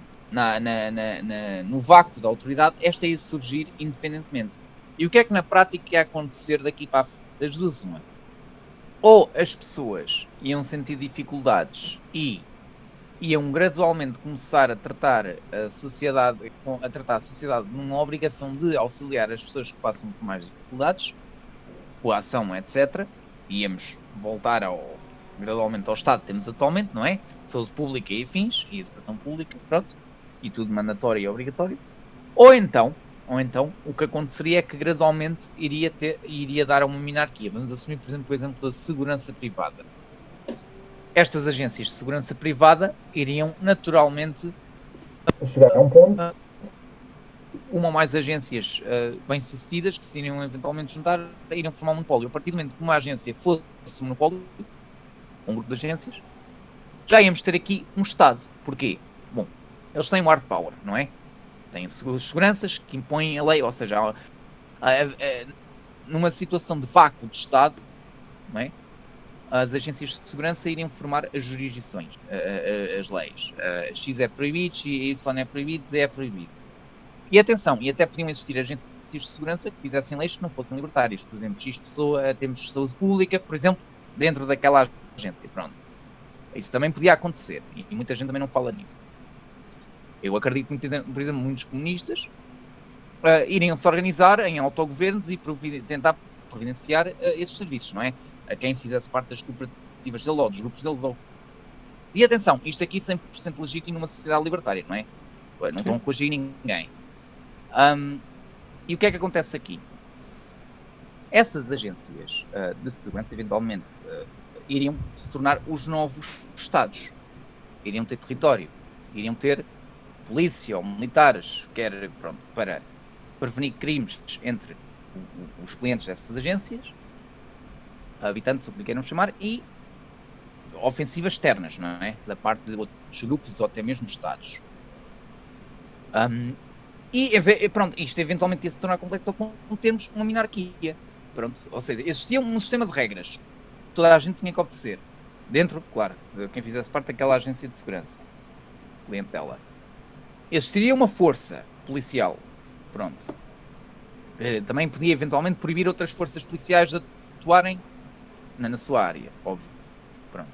Speaker 2: no vácuo da autoridade, esta ia surgir independentemente. E o que é que na prática ia acontecer daqui para a frente? Das duas, uma. Ou as pessoas iam sentir dificuldades e iam gradualmente começar a tratar a sociedade numa obrigação de auxiliar as pessoas que passam por mais dificuldades, coação, etc. Íamos voltar gradualmente ao Estado que temos atualmente, não é? Saúde pública e afins, e educação pública, pronto, e tudo mandatório e obrigatório. Ou então, o que aconteceria é que gradualmente iria dar a uma minarquia. Vamos assumir, por exemplo, da segurança privada. Estas agências de segurança privada iriam naturalmente
Speaker 3: chegar a um ponto.
Speaker 2: Uma ou mais agências bem-sucedidas que se iriam eventualmente juntar, iriam formar um monopólio. A partir do momento que uma agência fosse um monopólio, um grupo de agências, já íamos ter aqui um Estado. Porquê? Bom, eles têm o hard power, não é? Têm seguranças que impõem a lei, ou seja, numa situação de vácuo de Estado, não é? As agências de segurança iriam formar as jurisdições, as leis. X é proibido, Y é proibido, Z é proibido. E atenção, e até podiam existir agências de segurança que fizessem leis que não fossem libertárias. Por exemplo, X pessoa, temos saúde pública, por exemplo, dentro daquela agência, pronto. Isso também podia acontecer, e muita gente também não fala nisso. Eu acredito, por exemplo, muitos comunistas iriam se organizar em autogovernos e tentar providenciar esses serviços, não é? A quem fizesse parte das cooperativas dele ou dos grupos deles. E atenção, isto aqui é 100% legítimo numa sociedade libertária, não é? Não estão a coagir ninguém. E o que é que acontece aqui? Essas agências de segurança, eventualmente, iriam se tornar os novos Estados. Iriam ter território, iriam ter polícia ou militares, para prevenir crimes entre os clientes dessas agências, habitantes, o que queiram chamar, e ofensivas externas, não é? Da parte de outros grupos ou até mesmo Estados. E pronto, isto eventualmente ia se tornar complexo ao ponto de termos uma minarquia. Pronto, ou seja, existia um sistema de regras. Toda a gente tinha que obedecer. Dentro, claro, de quem fizesse parte daquela agência de segurança. Cliente dela. Existiria uma força policial. Pronto. Também podia eventualmente proibir outras forças policiais de atuarem na sua área, óbvio. Pronto.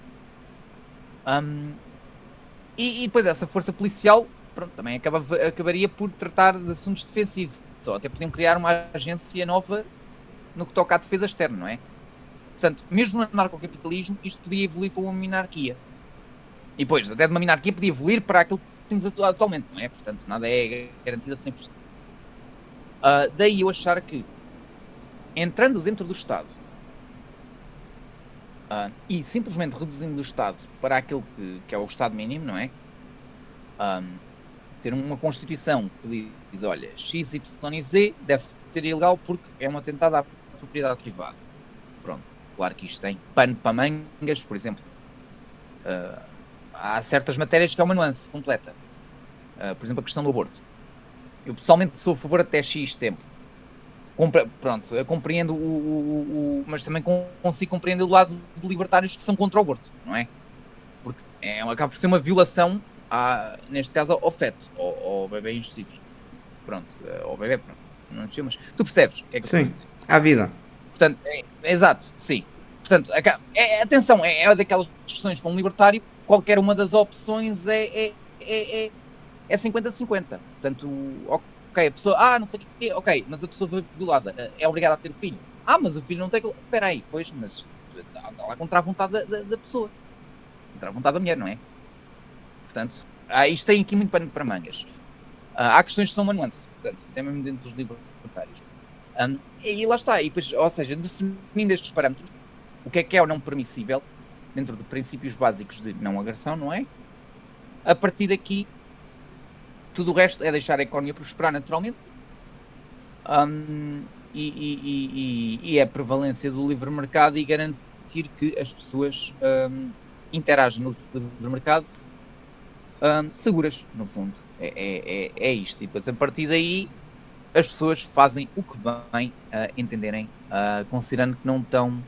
Speaker 2: E depois essa força policial, pronto, também acabaria por tratar de assuntos defensivos. Só até podiam criar uma agência nova no que toca à defesa externa, não é? Portanto, mesmo no anarcocapitalismo, isto podia evoluir para uma minarquia. E depois, até de uma minarquia, podia evoluir para aquilo que temos atualmente, não é? Portanto, nada é garantido a 100%. Daí eu achar que, entrando dentro do Estado e simplesmente reduzindo o Estado para aquilo que é o Estado mínimo, não é? Ter uma Constituição que diz, olha, X, Y e Z deve ser ilegal porque é um atentado à propriedade privada. Pronto, claro que isto tem pano para mangas, por exemplo. Há certas matérias que é uma nuance completa. Por exemplo, a questão do aborto. Eu pessoalmente sou a favor até X tempo. Pronto, eu compreendo mas também consigo compreender o lado de libertários que são contra o aborto, não é? Porque acaba por ser uma violação, neste caso, ao feto, ao bebê em específico. Pronto, ao bebê, pronto, não te chamas. Tu percebes o que é que eu estou a dizer?
Speaker 1: À vida.
Speaker 2: Portanto, exato, sim. Portanto, atenção, é daquelas questões para um libertário, qualquer uma das opções é 50-50. Portanto, ok, a pessoa, não sei o quê, ok, mas a pessoa foi violada, é obrigada a ter filho. Mas o filho não tem que... Espera aí, pois, mas está lá contra a vontade da pessoa. Contra a vontade da mulher, não é? Portanto, isto tem aqui muito pano para mangas. Há questões que são uma nuance, portanto, até mesmo dentro dos libertários. E lá está, e depois, ou seja, definindo estes parâmetros, o que é ou não permissível, dentro de princípios básicos de não agressão, não é? A partir daqui, tudo o resto é deixar a economia prosperar naturalmente. E a prevalência do livre mercado e garantir que as pessoas interagem no livre mercado seguras, no fundo. É isto. E depois, a partir daí, as pessoas fazem o que bem entenderem, considerando que não estão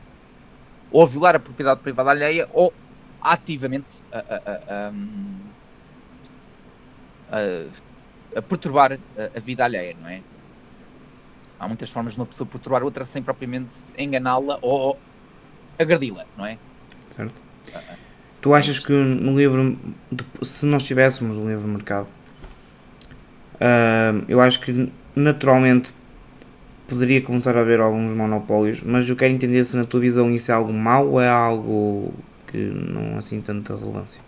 Speaker 2: ou a violar a propriedade privada alheia ou ativamente a perturbar a vida alheia, não é? Há muitas formas de uma pessoa perturbar outra sem propriamente enganá-la ou agredi-la, não é?
Speaker 1: Certo. Tu achas que no livre, se nós tivéssemos um livre mercado, eu acho que naturalmente poderia começar a haver alguns monopólios, mas eu quero entender se na tua visão isso é algo mau ou é algo que não assim tanta relevância.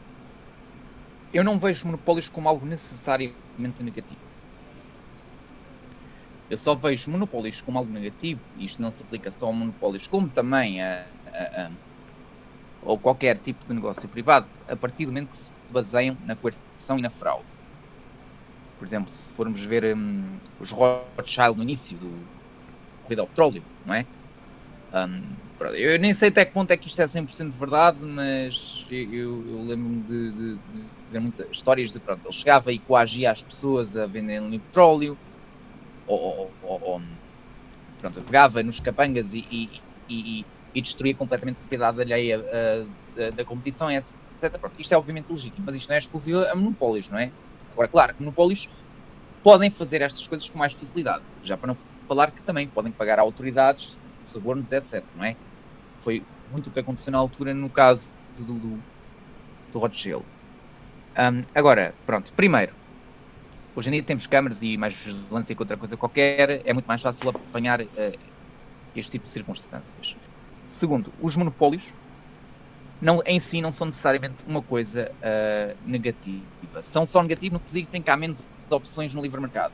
Speaker 2: Eu não vejo monopólios como algo necessariamente negativo. Eu só vejo monopólios como algo negativo, e isto não se aplica só a monopólios, como também ou qualquer tipo de negócio privado, a partir do momento que se baseiam na coerção e na fraude. Por exemplo, se formos ver os Rothschild no início do corrida ao petróleo, não é? Eu nem sei até que ponto é que isto é 100% verdade, mas eu lembro-me de ver muitas histórias de, pronto, ele chegava e coagia as pessoas a venderem petróleo, ou pronto, pegava nos capangas e destruía completamente a propriedade alheia da competição, etc. Pronto, isto é obviamente legítimo, mas isto não é exclusivo a monopólios, não é? Agora, claro, que monopólios podem fazer estas coisas com mais facilidade, já para não falar que também podem pagar a autoridades, subornos, etc, não é? Foi muito o que aconteceu na altura no caso do Rothschild. Agora, pronto, primeiro, hoje em dia temos câmaras e mais vigilância que outra coisa qualquer, é muito mais fácil apanhar este tipo de circunstâncias. Segundo, os monopólios em si não são necessariamente uma coisa negativa. São só negativos no quesito que há menos opções no livre mercado.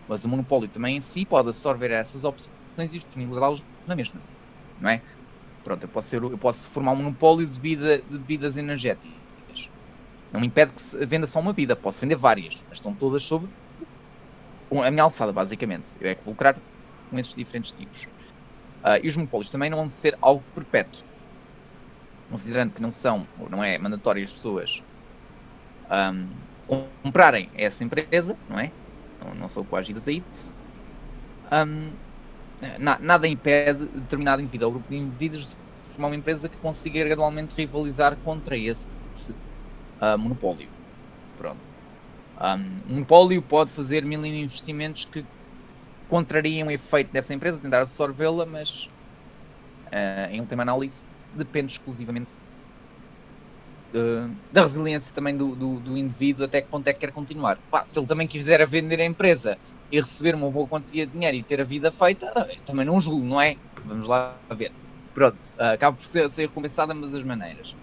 Speaker 2: Mas o monopólio também em si pode absorver essas opções e disponibilizá-las na mesma, não é? Pronto, eu posso formar um monopólio de bebidas energéticas. Não me impede que se venda só uma bebida, posso vender várias, mas estão todas sob a minha alçada, basicamente. Eu é que vou lucrar com esses diferentes tipos. E os monopólios também não vão ser algo perpétuo. Considerando que não é mandatório as pessoas comprarem essa empresa, não é? Não são coagidas a isso. Nada impede determinado indivíduo ou grupo de indivíduos de formar uma empresa que consiga gradualmente rivalizar contra esse monopólio. Pronto. Um monopólio pode fazer mil investimentos que contrariam o efeito dessa empresa, tentar absorvê-la, mas em última análise depende exclusivamente da resiliência também do indivíduo, até que ponto é que quer continuar. Se ele também quiser vender a empresa e receber uma boa quantia de dinheiro e ter a vida feita, também não julgo, não é? Vamos lá ver. pronto, acaba por ser recompensada ambas as maneiras.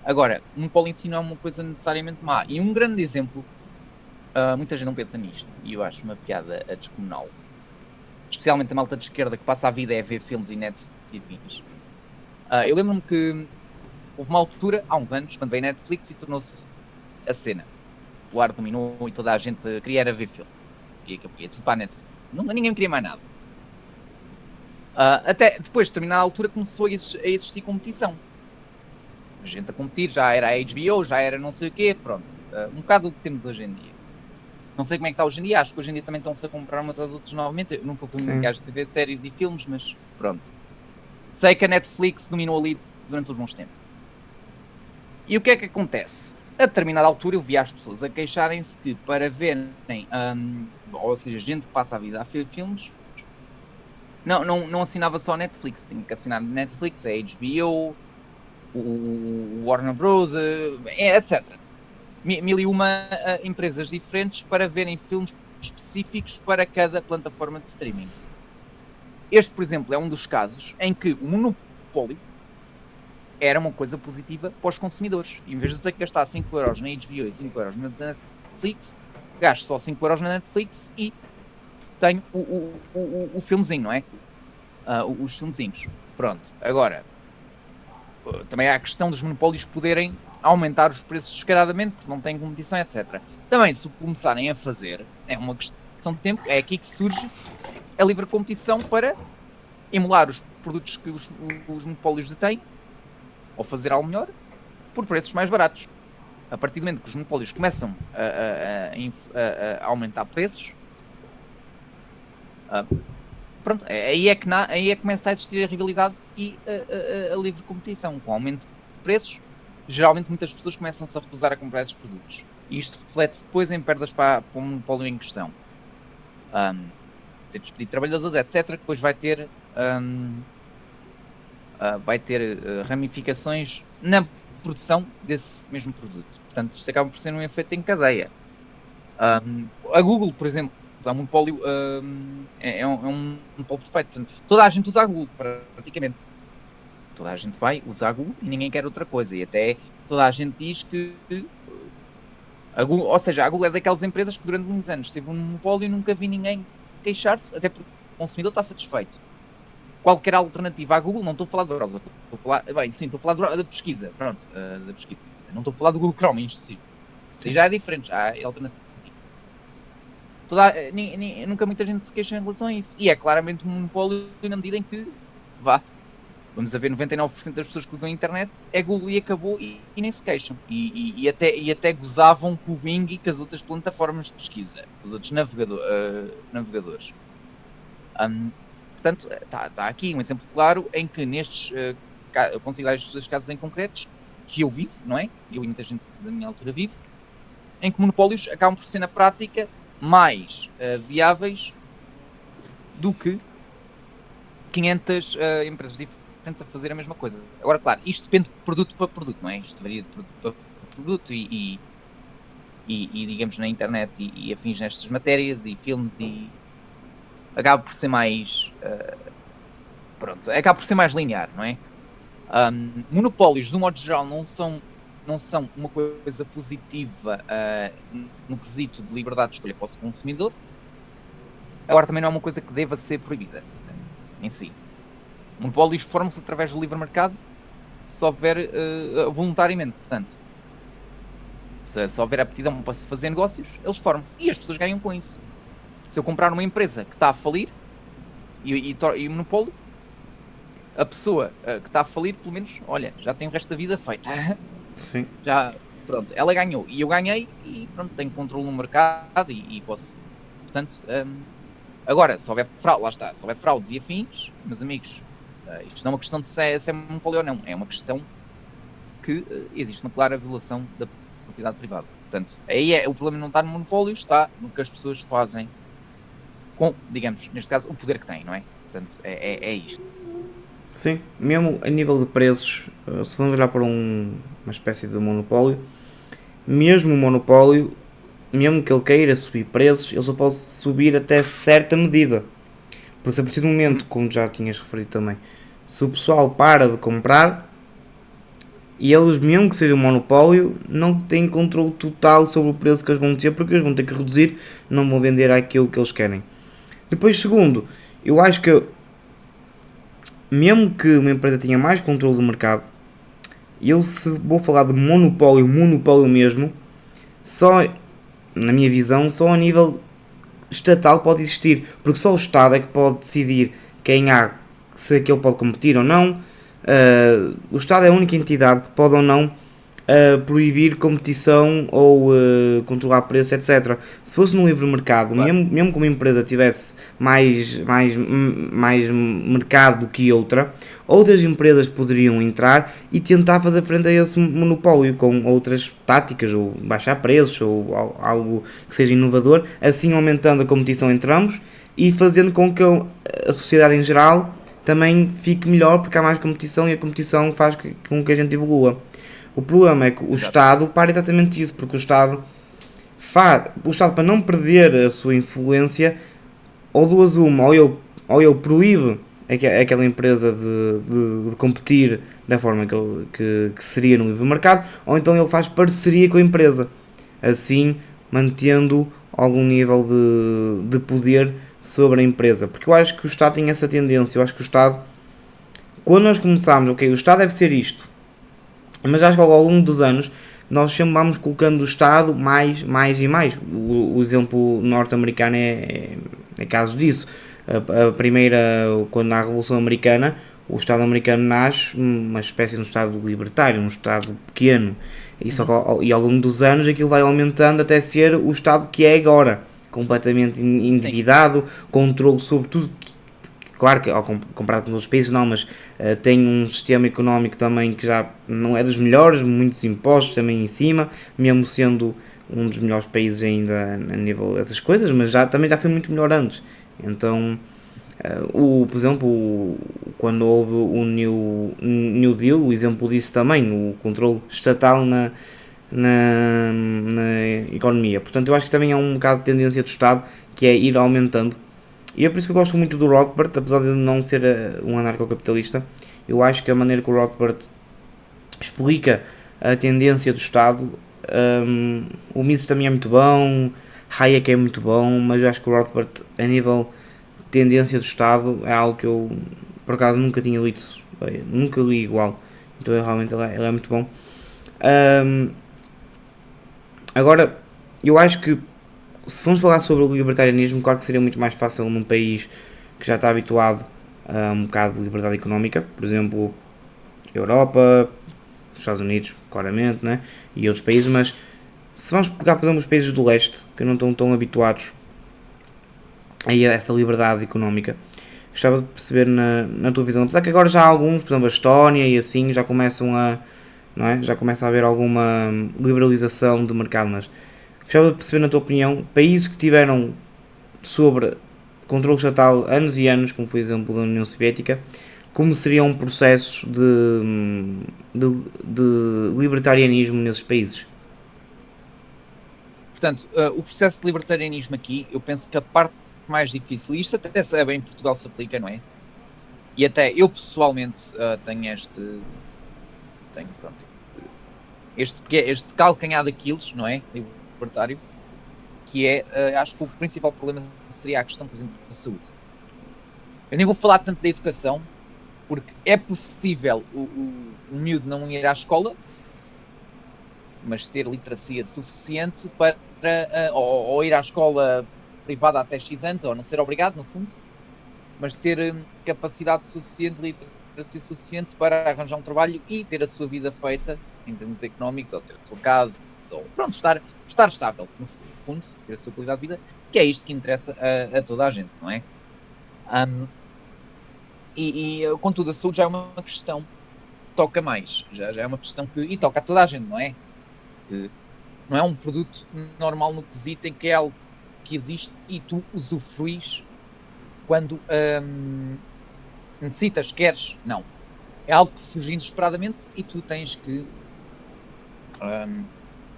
Speaker 2: Agora, o monopólio em si não é uma coisa necessariamente má. E um grande exemplo, muita gente não pensa nisto, e eu acho uma piada a descomunal. Especialmente a malta de esquerda que passa a vida a ver filmes e Netflix e afins. Eu lembro-me que houve uma altura, há uns anos, quando veio Netflix e tornou-se a cena. O ar dominou e toda a gente queria era ver filme. E ia tudo para a Netflix. Ninguém queria mais nada. Até depois de determinada altura começou a existir competição. A gente a competir, já era a HBO, já era não sei o quê, pronto. Um bocado o que temos hoje em dia. Não sei como é que está hoje em dia, acho que hoje em dia também estão-se a comprar umas às outras novamente. Eu nunca fui muito gajo de ver séries e filmes, mas pronto. Sei que a Netflix dominou ali durante uns bons tempos. E o que é que acontece? A determinada altura eu vi as pessoas a queixarem-se que para verem, ou seja, gente que passa a vida a ver filmes, não assinava só a Netflix, tinha que assinar a Netflix, a HBO, o Warner Bros, etc. Mil e uma empresas diferentes para verem filmes específicos para cada plataforma de streaming. Este, por exemplo, é um dos casos em que o monopólio era uma coisa positiva para os consumidores. E em vez de ter que gastar 5€ na HBO e 5€ na Netflix, gasto só 5€ na Netflix e tenho o filmezinho, não é? Os filmezinhos. Pronto. Agora, também há a questão dos monopólios poderem aumentar os preços descaradamente, porque não têm competição, etc. Também, se o começarem a fazer, é uma questão de tempo, é aqui que surge a livre competição para emular os produtos que os monopólios detêm, ou fazer algo melhor, por preços mais baratos. A partir do momento que os monopólios começam a aumentar preços, pronto, aí é que começa a existir a rivalidade e a livre competição. Com o aumento de preços, geralmente muitas pessoas começam-se a recusar a comprar esses produtos. E isto reflete-se depois em perdas para o monopólio em questão. Ter despedido de trabalhadores, etc., que depois vai ter ramificações na produção desse mesmo produto. Portanto, isto acaba por ser um efeito em cadeia. A Google, por exemplo, é um monopólio, é um monopólio perfeito. Portanto, toda a gente usa a Google, praticamente. Toda a gente vai usar a Google e ninguém quer outra coisa. E até toda a gente diz que a Google, ou seja, a Google é daquelas empresas que durante muitos anos teve um monopólio e nunca vi ninguém queixar-se, até porque o consumidor está satisfeito. Qualquer alternativa à Google, não estou a falar de browser, estou a falar da pesquisa, pronto, da pesquisa. Não estou a falar do Google Chrome em específico. Isso aí já é diferente, já é alternativa. Nunca muita gente se queixa em relação a isso. E é claramente um monopólio na medida em que, vamos a ver, 99% das pessoas que usam a internet é Google e acabou e nem se queixam. E até gozavam com o Bing e com as outras plataformas de pesquisa, os outros navegadores. Portanto, está aqui um exemplo claro em que nestes, eu consigo dar estes dois casos em concretos, que eu vivo, não é? Eu e muita gente da minha altura vive, em que monopólios acabam por ser na prática mais viáveis do que 500 empresas diferentes a fazer a mesma coisa. Agora, claro, isto depende de produto para produto, não é? Isto varia de produto para produto e digamos, na internet e afins nestas matérias e filmes e acaba por ser mais acaba por ser mais linear, não é? Monopólios, de um modo geral, não são uma coisa positiva no quesito de liberdade de escolha para o consumidor. Agora também não é uma coisa que deva ser proibida em si. Monopólios formam-se através do livre mercado se houver voluntariamente, portanto. Se houver aptidão para se fazer negócios, eles formam-se e as pessoas ganham com isso. Se eu comprar uma empresa que está a falir e o monopólio, a pessoa que está a falir, pelo menos, olha, já tem o resto da vida feita.
Speaker 1: Sim.
Speaker 2: Já, pronto, ela ganhou e eu ganhei e pronto, tenho controle no mercado e posso. Portanto, agora, se houver fraude, lá está, se houver fraudes e afins, meus amigos, isto não é uma questão de se é monopólio ou não, é uma questão que existe uma clara violação da propriedade privada. Portanto, aí o problema não está no monopólio, está no que as pessoas fazem com, digamos, neste caso, o poder que têm, não é? Portanto, é isto.
Speaker 1: Sim, mesmo a nível de preços, se vamos olhar para uma espécie de monopólio, mesmo o monopólio, mesmo que ele queira subir preços, ele só pode subir até certa medida. Porque se a partir do momento, como já tinhas referido também, Se o pessoal para de comprar, e eles, mesmo que seja um monopólio, não têm controle total sobre o preço que eles vão ter, porque eles vão ter que reduzir, não vão vender aquilo que eles querem. Depois, segundo, eu acho que mesmo que uma empresa tenha mais controle do mercado, eu, se vou falar de monopólio mesmo, só, na minha visão, só a nível estatal pode existir, porque só o Estado é que pode decidir quem há, se aquele pode competir ou não. O Estado é a única entidade que pode ou não proibir competição ou controlar preços, etc. Se fosse no livre mercado,
Speaker 2: Claro.
Speaker 1: mesmo que uma empresa tivesse mais mercado do que outra, outras empresas poderiam entrar e tentar fazer frente a esse monopólio com outras táticas, ou baixar preços, ou algo que seja inovador, assim aumentando a competição entre ambos e fazendo com que a sociedade em geral também fique melhor, porque há mais competição e a competição faz com que a gente evolua. O problema é que o Estado para exatamente isso, porque o Estado para não perder a sua influência, ou duas uma, ou ele proíbe aquela empresa de competir da forma que seria no livre mercado, ou então ele faz parceria com a empresa, assim mantendo algum nível de poder sobre a empresa. Porque eu acho que o Estado tem essa tendência. Eu acho que o Estado, quando nós começámos, ok, o Estado deve ser isto, mas acho que ao longo dos anos nós sempre vamos colocando o Estado mais e mais. O exemplo norte-americano é caso disso. A primeira, quando há a Revolução Americana, o Estado americano nasce uma espécie de um Estado libertário, um Estado pequeno. E ao longo dos anos aquilo vai aumentando até ser o Estado que é agora, completamente endividado, controle sobre tudo. Claro que comparado com outros países não, mas tem um sistema económico também que já não é dos melhores, muitos impostos também em cima, mesmo sendo um dos melhores países ainda a nível dessas coisas, mas também já foi muito melhor antes. Então, por exemplo, quando houve o New Deal, o exemplo disso também, o controle estatal na economia. Portanto, eu acho que também é um bocado de tendência do Estado, que é ir aumentando. E é por isso que eu gosto muito do Rothbard, apesar de não ser um anarcocapitalista. Eu acho que a maneira que o Rothbard explica a tendência do Estado, o Mises também é muito bom, Hayek é muito bom, mas eu acho que o Rothbard, a nível de tendência do Estado, é algo que eu, por acaso, nunca tinha lido, nunca li igual. Então, realmente, ele é muito bom. Agora, eu acho que se formos falar sobre o libertarianismo, claro que seria muito mais fácil num país que já está habituado a um bocado de liberdade económica, por exemplo, Europa, Estados Unidos, claramente, né? E outros países, mas se vamos pegar, por exemplo, os países do leste, que não estão tão habituados a essa liberdade económica, gostava de perceber na tua visão, apesar que agora já há alguns, por exemplo, a Estónia e assim, já começam não é? Já começa a haver alguma liberalização do mercado, mas gostava de perceber, na tua opinião, países que tiveram sobre controle estatal anos e anos, como foi o exemplo da União Soviética, como seria um processo de libertarianismo nesses países?
Speaker 2: Portanto, o processo de libertarianismo aqui, eu penso que a parte mais difícil, e isto até em Portugal se aplica, não é? E até eu pessoalmente tenho este calcanhar daqueles, não é? Libertário, que é, acho que o principal problema seria a questão, por exemplo, da saúde. Eu nem vou falar tanto da educação, porque é possível o miúdo não ir à escola, mas ter literacia suficiente para ou ir à escola privada até X anos, ou não ser obrigado, no fundo, mas ter capacidade suficiente, literacia suficiente para arranjar um trabalho e ter a sua vida feita em termos económicos, ou ter a sua casa, ou pronto, estar estável, no fundo, ter a sua qualidade de vida, que é isto que interessa a toda a gente, não é? Contudo, a saúde já é uma questão que toca mais, já é uma questão e toca a toda a gente, não é? Que não é um produto normal no quesito em que é algo que existe e tu usufruis quando necessitas, queres, não. É algo que surge inesperadamente e tu tens que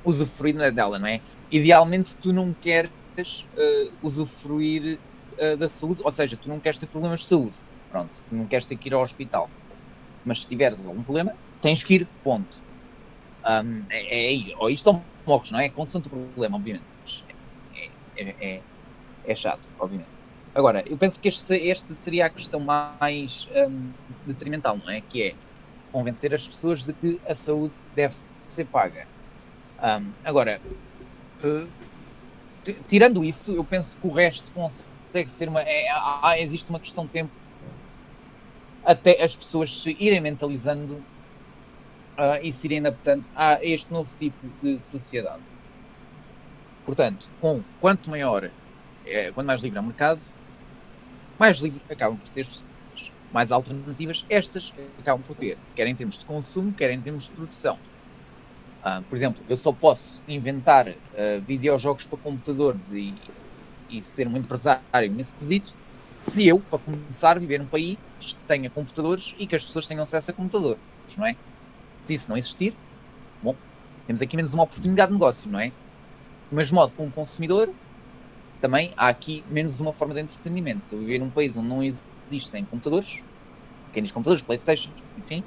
Speaker 2: usufruir dela, não é? Idealmente tu não queres usufruir da saúde, ou seja, tu não queres ter problemas de saúde, pronto, não queres ter que ir ao hospital. Mas se tiveres algum problema, tens que ir, ponto. Ou isto ou morres, não é? Consoante o problema, obviamente. Mas é chato, obviamente. Agora, eu penso que este seria a questão mais detrimental, não é? Que é convencer as pessoas de que a saúde deve ser paga. Agora, tirando isso, eu penso que o resto consegue ser existe uma questão de tempo até as pessoas se irem mentalizando e se irem adaptando a este novo tipo de sociedade. Portanto, quanto mais livre é o mercado, mais livre acabam por ser as pessoas. Mais alternativas estas acabam por ter, quer em termos de consumo, quer em termos de produção. Por exemplo, eu só posso inventar videojogos para computadores e ser um empresário nesse quesito se eu, para começar, viver num país que tenha computadores e que as pessoas tenham acesso a computadores, não é? Se isso não existir, bom, temos aqui menos uma oportunidade de negócio, não é? Do mesmo modo, como consumidor, também há aqui menos uma forma de entretenimento. Se eu viver num país onde não existem computadores, quem diz computadores, Playstation, enfim,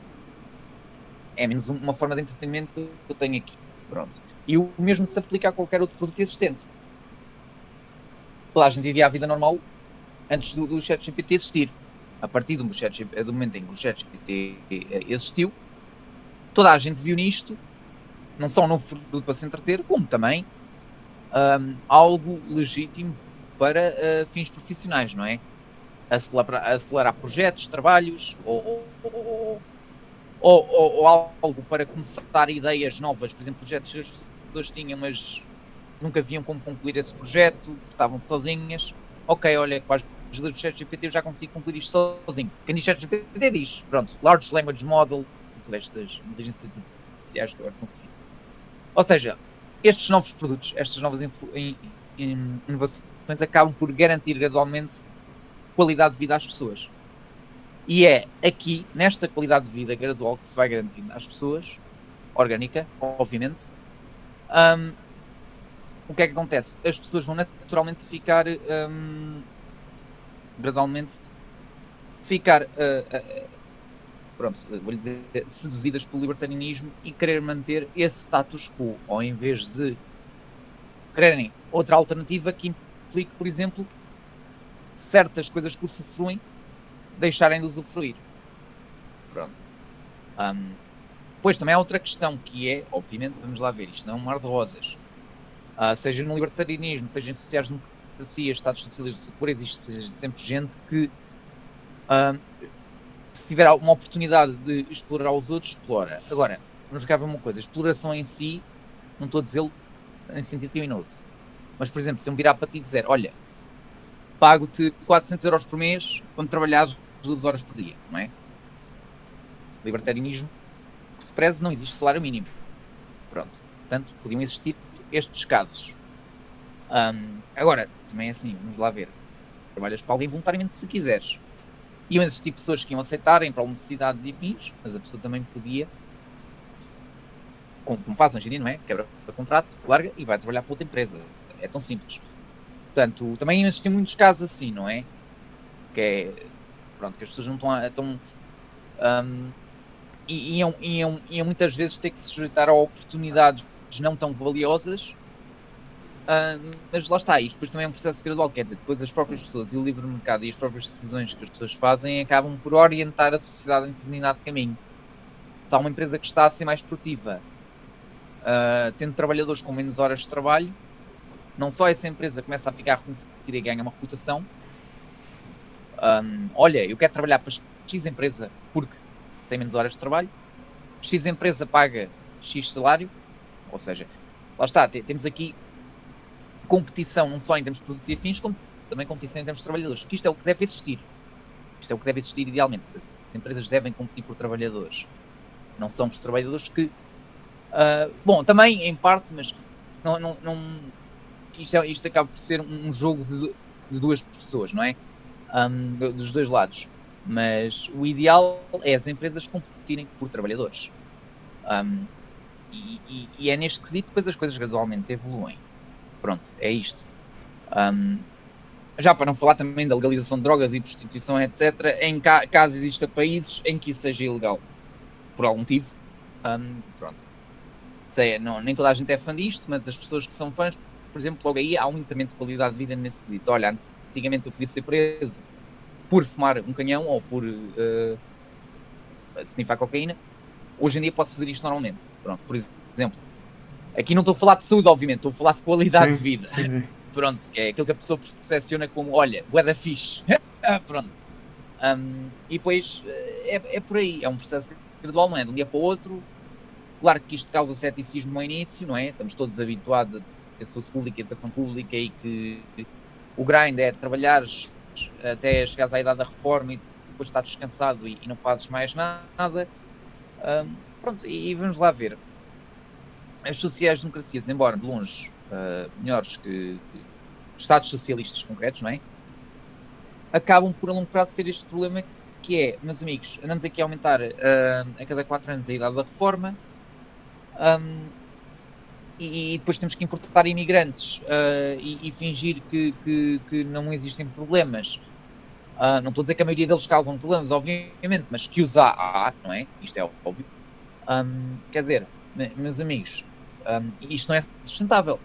Speaker 2: é menos uma forma de entretenimento que eu tenho aqui. Pronto. E o mesmo se aplica a qualquer outro produto existente. Toda a gente vivia a vida normal antes do ChatGPT existir. A partir do momento em que o ChatGPT existiu, toda a gente viu nisto não só um novo produto para se entreter, como também algo legítimo para fins profissionais, não é? Acelerar projetos, trabalhos, ou algo para começar ideias novas, por exemplo, projetos que as pessoas tinham, mas nunca viam como concluir esse projeto, porque estavam sozinhas. Ok, olha, com a ajuda do ChatGPT eu já consigo concluir isto sozinho. Quem diz ChatGPT diz, pronto, Large Language Model, destas inteligências artificiais que agora estão surgindo. Ou seja, estes novos produtos, estas novas inovações acabam por garantir gradualmente qualidade de vida às pessoas. E é aqui, nesta qualidade de vida gradual que se vai garantindo às pessoas, orgânica, obviamente, o que é que acontece? As pessoas vão naturalmente ficar, gradualmente, pronto, vou-lhe dizer, seduzidas pelo libertarianismo e querer manter esse status quo, ao invés de quererem outra alternativa que implique, por exemplo, certas coisas que usufruem, deixarem de usufruir. Pronto. Depois também há outra questão que é, obviamente, vamos lá ver, isto não é um mar de rosas. Seja no libertarianismo, seja em sociais-democracia, estados socialistas, o que for, existe sempre gente que se tiver uma oportunidade de explorar os outros, explora. Agora, vamos jogar uma coisa, a exploração em si, não estou a dizê-lo em sentido criminoso, mas, por exemplo, se eu me virar para ti e dizer, olha, pago-te 400 euros por mês quando trabalhares 12 horas por dia, não é? Libertarianismo, que se preze, não existe salário mínimo. Pronto. Portanto, podiam existir estes casos. Agora, também é assim, vamos lá ver. Trabalhas para alguém voluntariamente se quiseres. Iam existir pessoas que iam aceitarem para necessidades e afins, mas a pessoa também podia, como faz hoje em dia, não é? Quebra o contrato, larga e vai trabalhar para outra empresa. É tão simples. Portanto, também existem muitos casos assim, não é? Que é, pronto, que as pessoas não estão iam muitas vezes ter que se sujeitar a oportunidades não tão valiosas, mas lá está, isto depois também é um processo gradual, quer dizer, depois as próprias pessoas e o livre mercado e as próprias decisões que as pessoas fazem acabam por orientar a sociedade em determinado caminho. Se há uma empresa que está a ser mais produtiva, tendo trabalhadores com menos horas de trabalho, não só essa empresa começa a ficar reconhecida e ganha uma reputação, olha, eu quero trabalhar para X empresa porque tem menos horas de trabalho, X empresa paga X salário, ou seja, lá está, temos aqui competição não só em termos de produtos e afins, como também competição em termos de trabalhadores, que isto é o que deve existir. Isto é o que deve existir idealmente. As empresas devem competir por trabalhadores. Não são os trabalhadores que... bom, também em parte, mas isto acaba por ser um jogo de duas pessoas, não é? Dos dois lados. Mas o ideal é as empresas competirem por trabalhadores. E é neste quesito que depois as coisas gradualmente evoluem. Pronto, é isto. Já para não falar também da legalização de drogas e prostituição, etc., em caso exista países em que isso seja ilegal, por algum motivo. Pronto. Sei, não, nem toda a gente é fã disto, mas as pessoas que são fãs, por exemplo, logo aí há um incremento de qualidade de vida nesse quesito. Olha, antigamente eu podia ser preso por fumar um canhão ou por snifar cocaína. Hoje em dia posso fazer isto normalmente. Pronto, por exemplo. Aqui não estou a falar de saúde, obviamente, estou a falar de qualidade de vida.
Speaker 1: Sim.
Speaker 2: Pronto, que é aquilo que a pessoa percepciona como, olha, bué da fixe. Pronto. E depois é por aí, é um processo gradual, não é de um dia para o outro. Claro que isto causa ceticismo no início, não é? Estamos todos habituados a ter saúde pública, educação pública e que o grind é trabalhares até chegares à idade da reforma e depois estás descansado e não fazes mais nada. Pronto, e vamos lá ver. As sociais-democracias, embora de longe melhores que Estados socialistas concretos, não é? Acabam por a longo prazo ter este problema que é, meus amigos, andamos aqui a aumentar a cada 4 anos a idade da reforma e depois temos que importar imigrantes e fingir que não existem problemas. Não estou a dizer que a maioria deles causam problemas, obviamente, mas que os há, não é? Isto é óbvio. Quer dizer, meus amigos, isto não é sustentável.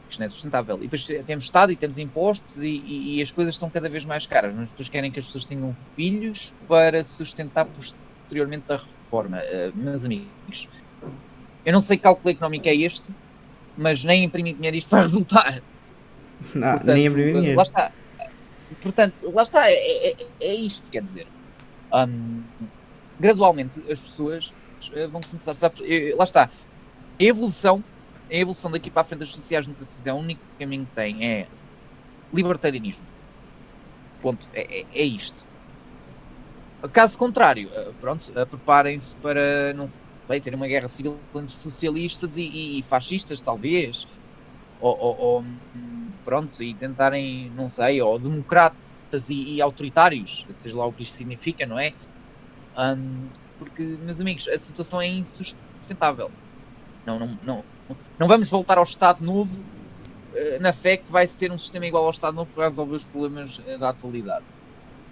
Speaker 2: Isto não é sustentável. E depois temos Estado e temos impostos e as coisas estão cada vez mais caras. Mas pessoas querem que as pessoas tenham filhos para sustentar posteriormente a reforma. Meus amigos, eu não sei que cálculo económico é este, mas nem imprimir dinheiro isto vai resultar.
Speaker 1: Não,
Speaker 2: Portanto,
Speaker 1: nem imprimir dinheiro.
Speaker 2: lá está. Portanto, lá está. É isto, quer dizer. Gradualmente as pessoas vão começar, sabe? Lá está. A evolução daqui para a frente das sociais-democracias é o único caminho que tem, é libertarianismo. Ponto. É isto. Caso contrário, pronto, preparem-se para, não sei, ter uma guerra civil entre socialistas e fascistas, talvez. Ou pronto, e tentarem, não sei, ou democratas e autoritários, seja lá o que isto significa, não é? Porque, meus amigos, a situação é insustentável. Não vamos voltar ao Estado Novo na fé que vai ser um sistema igual ao Estado Novo para resolver os problemas da atualidade.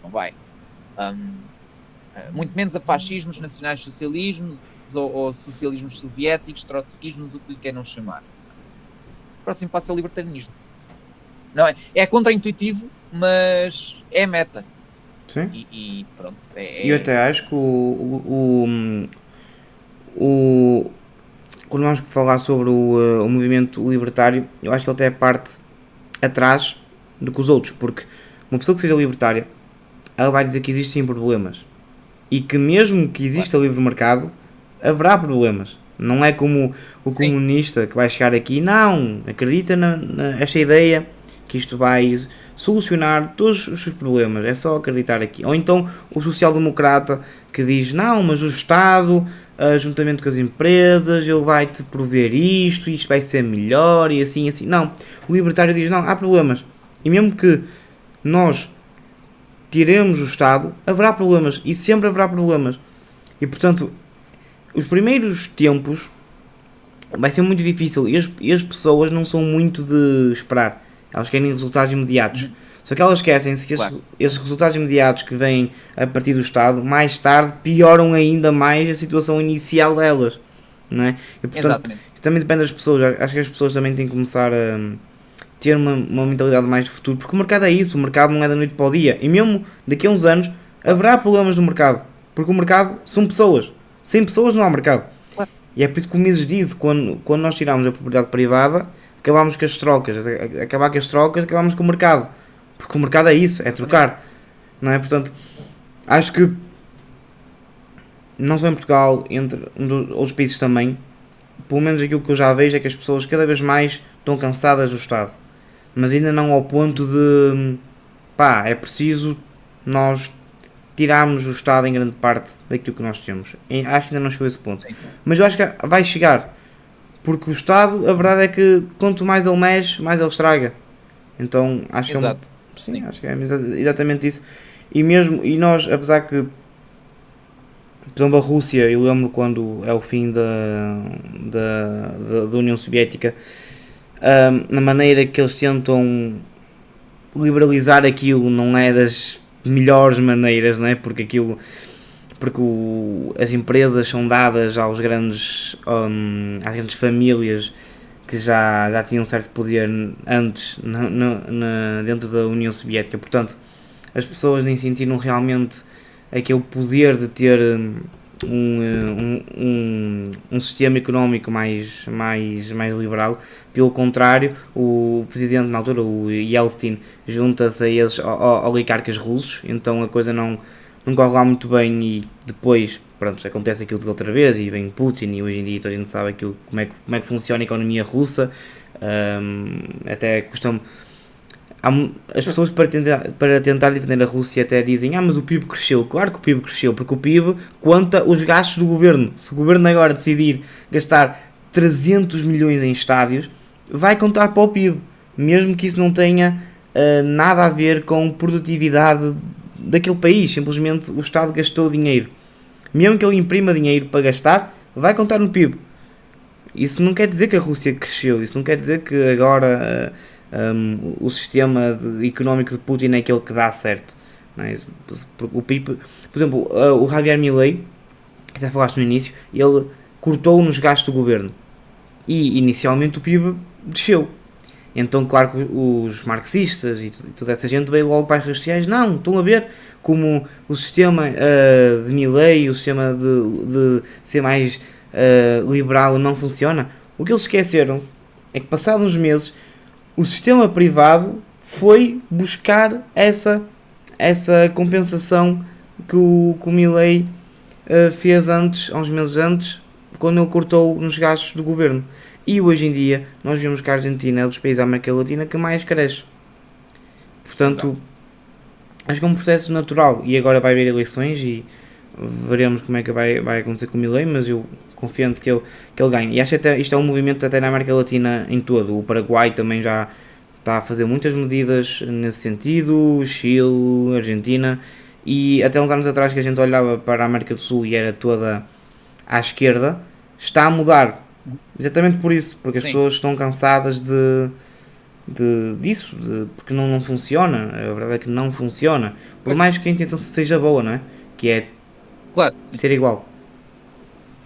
Speaker 2: Não vai. Muito menos a fascismos, nacionais-socialismos ou socialismos soviéticos, trotskismos, o que lhe queiram chamar. O próximo passo é o libertarianismo. Não é contraintuitivo, mas é meta.
Speaker 1: Sim.
Speaker 2: E pronto.
Speaker 1: Eu até acho que quando vamos falar sobre o movimento libertário, eu acho que ele até parte atrás do que os outros, porque uma pessoa que seja libertária, ela vai dizer que existem problemas e que mesmo que exista livre mercado, haverá problemas. Não é como o
Speaker 2: Sim.
Speaker 1: comunista que vai chegar aqui, não, acredita nesta ideia que isto vai solucionar todos os seus problemas, é só acreditar aqui. Ou então o social-democrata que diz, não, mas o Estado, juntamente com as empresas, ele vai-te prover isto vai ser melhor e assim. Não, o libertário diz, não, há problemas. E mesmo que nós tiremos o Estado, haverá problemas e sempre haverá problemas. E portanto, os primeiros tempos vai ser muito difícil e as pessoas não são muito de esperar. Elas querem resultados imediatos. Só que elas esquecem-se que esses resultados imediatos que vêm a partir do Estado, mais tarde, pioram ainda mais a situação inicial delas. Não é? E, portanto, também depende das pessoas. Acho que as pessoas também têm que começar a ter uma mentalidade mais de futuro. Porque o mercado é isso. O mercado não é da noite para o dia. E mesmo daqui a uns anos, haverá problemas no mercado. Porque o mercado são pessoas. Sem pessoas não há mercado. E é por isso que o Mises diz, quando nós tiramos a propriedade privada, acabamos com as trocas. Acabar com as trocas, acabamos com o mercado. Porque o mercado é isso, é trocar. Não é? Portanto, acho que não só em Portugal, entre outros países também, pelo menos aquilo que eu já vejo é que as pessoas cada vez mais estão cansadas do Estado. Mas ainda não ao ponto de é preciso nós tirarmos o Estado em grande parte daquilo que nós temos. Acho que ainda não chegou a esse ponto. Mas eu acho que vai chegar. Porque o Estado, a verdade é que quanto mais ele mexe, mais ele estraga. Então acho que
Speaker 2: Exato.
Speaker 1: Sim, acho que é exatamente isso. E nós, apesar que, por exemplo, a Rússia, eu lembro quando é o fim da União Soviética, na maneira que eles tentam liberalizar aquilo não é das melhores maneiras, não é? Porque as empresas são dadas às grandes famílias que já tinham um certo poder antes dentro da União Soviética, portanto as pessoas nem sentiram realmente aquele poder de ter um sistema económico mais liberal. Pelo contrário, o presidente na altura, o Yeltsin, junta-se a esses oligarcas russos, então a coisa não corre lá muito bem e depois, pronto, acontece aquilo tudo outra vez e vem Putin e hoje em dia toda a gente sabe aquilo, como é que funciona a economia russa. Até custam as pessoas para tentar defender a Rússia até dizem, mas o PIB cresceu. Claro que o PIB cresceu, porque o PIB conta os gastos do governo. Se o governo agora decidir gastar 300 milhões em estádios, vai contar para o PIB, mesmo que isso não tenha nada a ver com produtividade daquele país. Simplesmente o Estado gastou dinheiro. Mesmo que ele imprima dinheiro para gastar, vai contar no PIB. Isso não quer dizer que a Rússia cresceu, isso não quer dizer que agora o sistema económico de Putin é aquele que dá certo. Não é? O PIB, por exemplo, o Javier Milei, que até falaste no início, ele cortou nos gastos do governo e inicialmente o PIB desceu. Então, claro que os marxistas e toda essa gente veio logo para as redes sociais. Não, estão a ver como o sistema de Milei, o sistema de ser mais liberal não funciona. O que eles esqueceram-se é que passados uns meses o sistema privado foi buscar essa compensação que o Milei fez antes, há uns meses antes, quando ele cortou nos gastos do governo. E hoje em dia nós vemos que a Argentina é dos países da América Latina que mais cresce. Portanto, exato, acho que é um processo natural. E agora vai haver eleições e veremos como é que vai acontecer com o Milei, mas eu confiante que ele ganhe. E acho que até, isto é um movimento até na América Latina em todo. O Paraguai também já está a fazer muitas medidas nesse sentido, Chile, Argentina, e até uns anos atrás que a gente olhava para a América do Sul e era toda à esquerda, está a mudar. Exatamente por isso, porque as pessoas estão cansadas disso, porque não funciona. A verdade é que não funciona. Por mais que a intenção seja boa, não é? Que é
Speaker 2: claro,
Speaker 1: ser igual.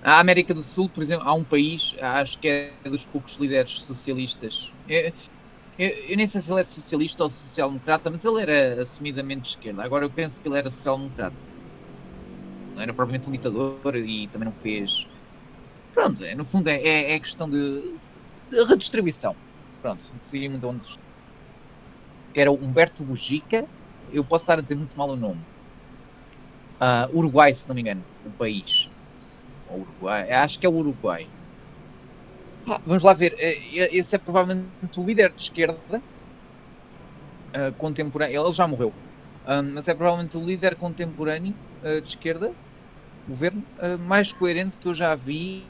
Speaker 2: A América do Sul, por exemplo, há um país, acho que é dos poucos líderes socialistas. Eu nem sei se ele é socialista ou social-democrata, mas ele era assumidamente de esquerda. Agora eu penso que ele era social-democrata. Não era propriamente um ditador e também não fez... Pronto, no fundo é questão de redistribuição. Pronto, segui muito onde... Que era o Humberto Mujica. Eu posso estar a dizer muito mal o nome. Uruguai, se não me engano, o país. O Uruguai, acho que é o Uruguai. Vamos lá ver. Esse é provavelmente o líder de esquerda contemporâneo. Ele já morreu. Mas é provavelmente o líder contemporâneo de esquerda, governo, mais coerente que eu já vi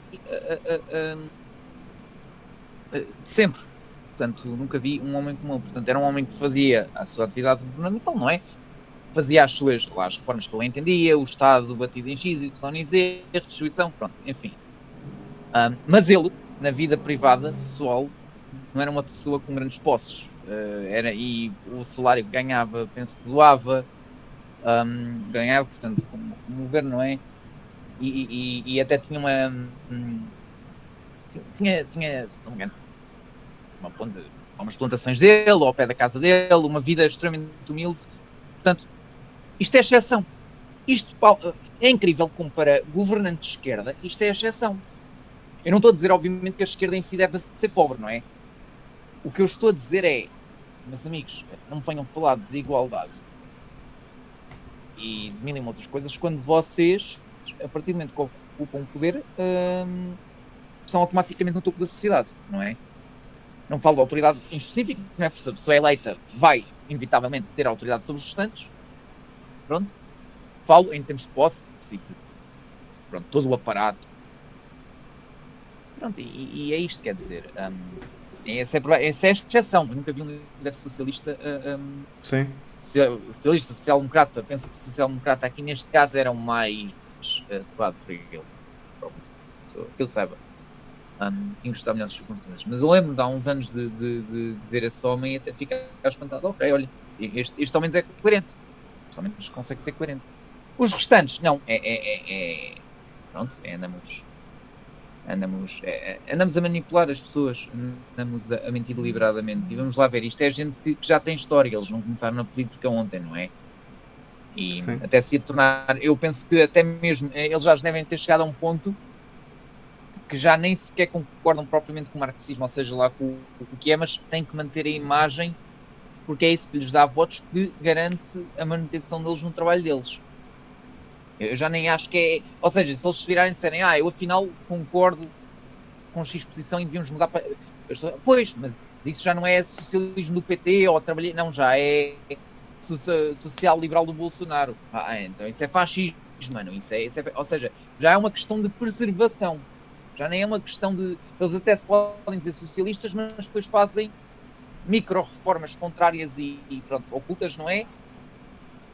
Speaker 2: de sempre. Portanto, nunca vi um homem como ele. Portanto, era um homem que fazia a sua atividade governamental, não é? Fazia as reformas que ele entendia, o Estado batido em X, Y, Z, a redistribuição, pronto, enfim. Mas ele, na vida privada, pessoal, não era uma pessoa com grandes posses. E o salário que ganhava, penso que doava, ganhava, portanto, como governo, não é? E até tinha tinha, se não me engano, umas plantações dele, ao pé da casa dele, uma vida extremamente humilde. Portanto, isto é exceção. Isto é incrível como para governante de esquerda, isto é exceção. Eu não estou a dizer, obviamente, que a esquerda em si deve ser pobre, não é? O que eu estou a dizer é, meus amigos, não me venham falar de desigualdade e de mil e outras coisas, quando vocês, a partir do momento que ocupam o poder, estão automaticamente no topo da sociedade, não é? Não falo de autoridade em específico, não é? Porque se a pessoa é eleita, vai, inevitavelmente, ter autoridade sobre os restantes. Pronto. Falo em termos de posse, pronto, todo o aparato. Pronto, e é isto, quer dizer, essa é a exceção. Eu nunca vi um líder socialista,
Speaker 1: Sim.
Speaker 2: Socialista, social-democrata. Penso que o social-democrata aqui neste caso era o mais adequado para ele. Que eu saiba. Tinha gostado melhor das circunstâncias. Mas eu lembro de há uns anos de ver esse homem e até ficar espantado. Ok, olha, este ao menos é coerente. Este ao menos consegue ser coerente. Os restantes, não, pronto, andamos a manipular as pessoas, andamos a mentir deliberadamente. E vamos lá ver, isto é gente que já tem história, eles não começaram na política ontem, não é? E
Speaker 1: Sim.
Speaker 2: até se ia tornar, eu penso que até mesmo eles já devem ter chegado a um ponto que já nem sequer concordam propriamente com o marxismo, ou seja, lá com o que é, mas têm que manter a imagem, porque é isso que lhes dá votos, que garante a manutenção deles no trabalho deles. Eu já nem acho que é. Ou seja, se eles se virarem e disserem, eu afinal concordo com X posição e devíamos mudar para. Pois, mas isso já não é socialismo do PT ou trabalhar. Não, já é social-liberal do Bolsonaro. Então isso é fascismo, mano. Isso é, ou seja, já é uma questão de preservação. Já nem é uma questão de. Eles até se podem dizer socialistas, mas depois fazem micro-reformas contrárias e pronto, ocultas, não é?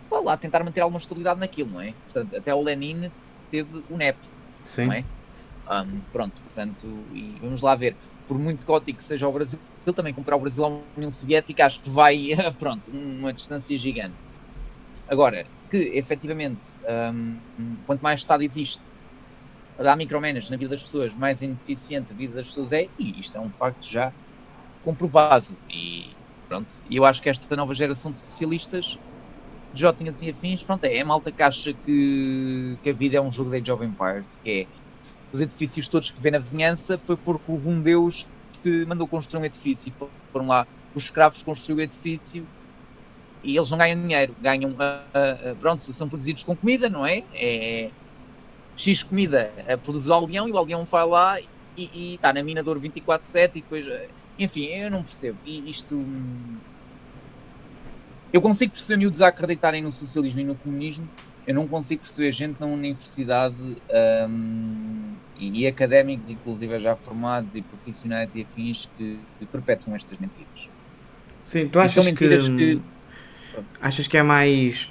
Speaker 2: Para lá tentar manter alguma estabilidade naquilo, não é? Portanto, até o Lenin teve o NEP,
Speaker 1: Sim.
Speaker 2: não é? Pronto, portanto, e vamos lá ver. Por muito caótico que seja o Brasil, também comprar o Brasil à União Soviética, acho que vai, pronto, uma distância gigante. Agora, que efetivamente, quanto mais Estado existe, a dar micromanagement na vida das pessoas, mais ineficiente a vida das pessoas é, e isto é um facto já comprovado. E pronto, eu acho que esta nova geração de socialistas, de Jotinhas e afins, pronto, é a malta que acha que a vida é um jogo de Age of Empires, que é os edifícios todos que vê na vizinhança foi porque houve um deus que mandou construir um edifício e foram lá os escravos construir o edifício e eles não ganham dinheiro, ganham, pronto, são produzidos com comida, não é? É X comida a produzir o aldeão e o aldeão vai lá e está na mina de ouro 24/7 e depois, enfim, eu não percebo. E isto... Eu consigo perceber miúdos a acreditarem no socialismo e no comunismo, eu não consigo perceber gente na universidade e académicos, inclusive já formados e profissionais e afins que perpetuam estas mentiras.
Speaker 1: Sim, tu
Speaker 2: E são
Speaker 1: achas
Speaker 2: mentiras que...
Speaker 1: Achas que é mais.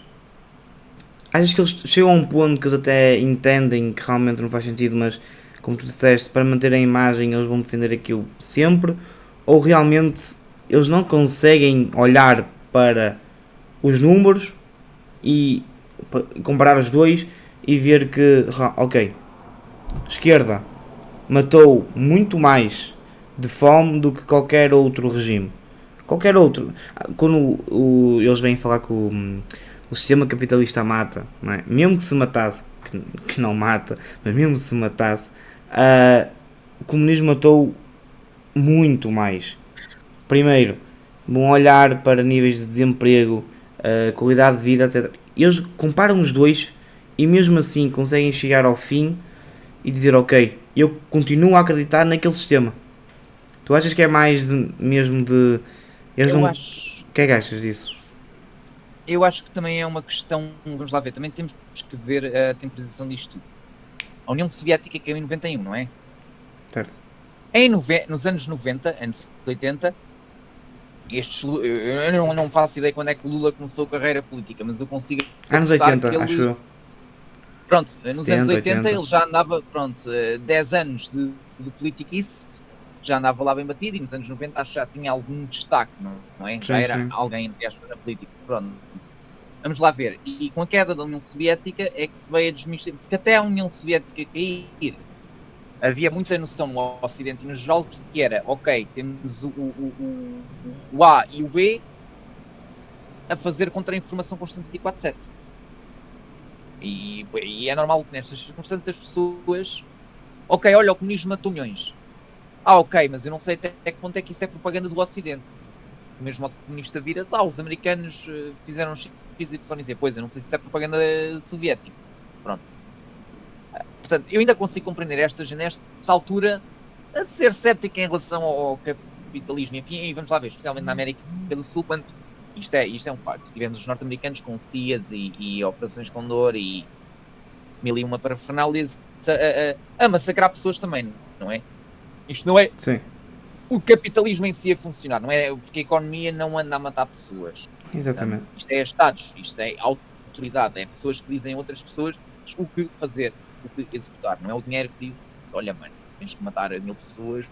Speaker 1: Achas que eles chegam a um ponto que eles até entendem que realmente não faz sentido, mas como tu disseste, para manter a imagem eles vão defender aquilo sempre? Ou realmente eles não conseguem olhar para os números e comparar os dois e ver que, ok, esquerda matou muito mais de fome do que qualquer outro regime. Qualquer outro. Quando eles vêm falar que o sistema capitalista mata, não é? Mesmo que se matasse, que não mata, mas mesmo que se matasse, o comunismo matou muito mais. Primeiro, vão olhar para níveis de desemprego, qualidade de vida, etc. Eles comparam os dois e mesmo assim conseguem chegar ao fim e dizer, ok, eu continuo a acreditar naquele sistema. Tu achas que é mais mesmo de...
Speaker 2: acho...
Speaker 1: O que é que achas disso?
Speaker 2: Eu acho que também é uma questão, vamos lá ver, também temos que ver a temporização disto tudo. A União Soviética caiu em 91, não é?
Speaker 1: Certo.
Speaker 2: Nos anos 90, anos 80, eu não faço ideia quando é que o Lula começou a carreira política, mas eu consigo...
Speaker 1: Anos 80, acho eu.
Speaker 2: Pronto, nos
Speaker 1: 70,
Speaker 2: anos 80
Speaker 1: 80.
Speaker 2: ele já andava, 10 anos de politiquice, já andava lá bem batido, e nos anos 90 acho que já tinha algum destaque, não é? Já era alguém, entre aspas, na política. Pronto. Vamos lá ver. E com a queda da União Soviética é que se veio a desmistificar, porque até a União Soviética cair, havia muita noção no Ocidente e no geral que era, ok, temos o A e o B a fazer contra-informação constante 24/7. E é normal que nestas circunstâncias as pessoas... Ok, olha, o comunismo matou milhões. Ok, mas eu não sei até que ponto é que isso é propaganda do Ocidente. Do mesmo modo que o comunista vira-se, os americanos fizeram X, Y, Z. Pois, eu não sei se isso é propaganda soviética. Pronto. Portanto, eu ainda consigo compreender nesta altura a ser cético em relação ao capitalismo. Enfim, e vamos lá ver, especialmente na América do Sul, quando isto é um facto. Tivemos os norte-americanos com CIAs e Operações Condor e 1001 parafernálias a massacrar pessoas também, não é? Isto não é...
Speaker 1: Sim.
Speaker 2: O capitalismo em si a funcionar, não é? Porque a economia não anda a matar pessoas.
Speaker 1: Exatamente.
Speaker 2: Isto é Estados, isto é autoridade, é pessoas que dizem a outras pessoas o que fazer, o que executar. Não é o dinheiro que diz, olha, mano, tens que matar 1000 pessoas,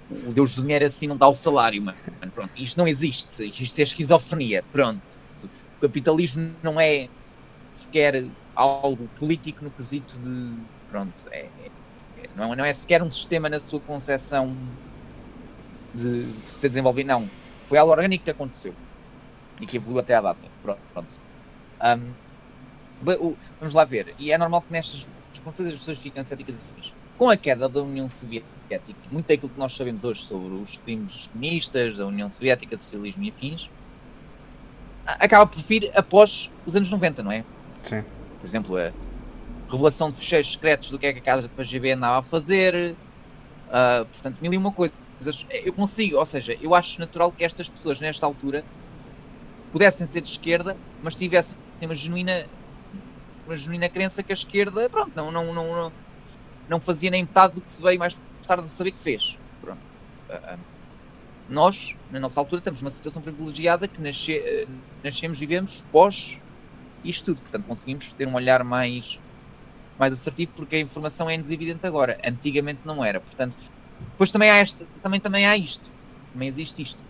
Speaker 2: o Deus do dinheiro assim não dá o salário, mano. Pronto, isto não existe, isto é esquizofrenia, pronto. O capitalismo não é sequer algo político no quesito de, pronto, não é sequer um sistema na sua concepção de ser desenvolvido, não. Foi algo orgânico que aconteceu e que evoluiu até à data, pronto. Vamos lá ver, e é normal que nestas perguntas as pessoas ficam céticas e afins. Com a queda da União Soviética, muito daquilo que nós sabemos hoje sobre os crimes comunistas, da União Soviética, socialismo e afins, acaba por vir após os anos 90, não é?
Speaker 1: Sim.
Speaker 2: Por exemplo, a revelação de fecheiros secretos do que é que a Casa para GB andava a fazer, portanto, mil e uma coisas. Eu consigo, ou seja, eu acho natural que estas pessoas, nesta altura, pudessem ser de esquerda, mas tivessem uma genuína crença que a esquerda, pronto, não fazia nem metade do que se veio mais tarde a saber que fez. Pronto. Nós, na nossa altura, temos uma situação privilegiada que nascemos, vivemos pós isto tudo. Portanto, conseguimos ter um olhar mais assertivo porque a informação é-nos evidente agora. Antigamente não era. Portanto, depois também há isto. Também existe isto.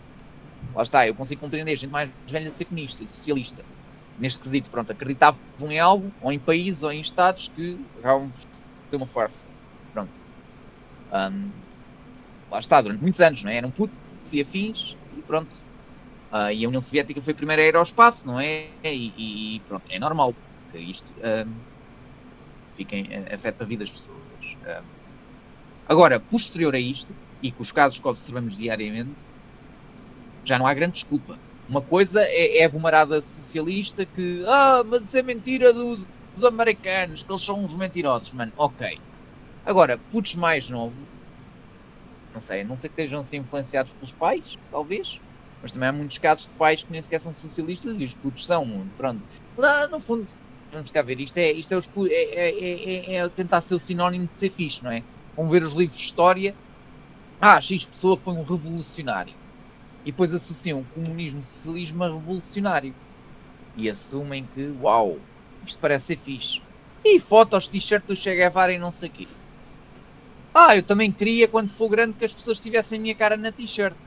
Speaker 2: Lá está, eu consigo compreender gente mais velha ser comunista e socialista. Neste quesito, pronto, acreditavam em algo, ou em países, ou em estados que acabam por ter uma farsa. Pronto. Lá está, durante muitos anos, não é? Eram putos e afins, e pronto. E a União Soviética foi a primeira a ir ao espaço, não é? E pronto, é normal que isto afeta a vida das pessoas. Agora, posterior a isto, e com os casos que observamos diariamente, já não há grande desculpa. Uma coisa é a bumarada socialista que, mas isso é mentira dos americanos, que eles são uns mentirosos, mano. Ok. Agora, putos mais novos, não sei que estejam a ser influenciados pelos pais, talvez, mas também há muitos casos de pais que nem sequer são socialistas e os putos são, pronto. Lá, no fundo, vamos cá ver, isto é tentar ser o sinónimo de ser fixe, não é? Vão ver os livros de história, X pessoa foi um revolucionário. E depois associam o comunismo e o socialismo a revolucionário. E assumem que, uau, isto parece ser fixe. E fotos, t-shirt do Che Guevara e não sei o quê. Eu também queria, quando for grande, que as pessoas tivessem a minha cara na t-shirt.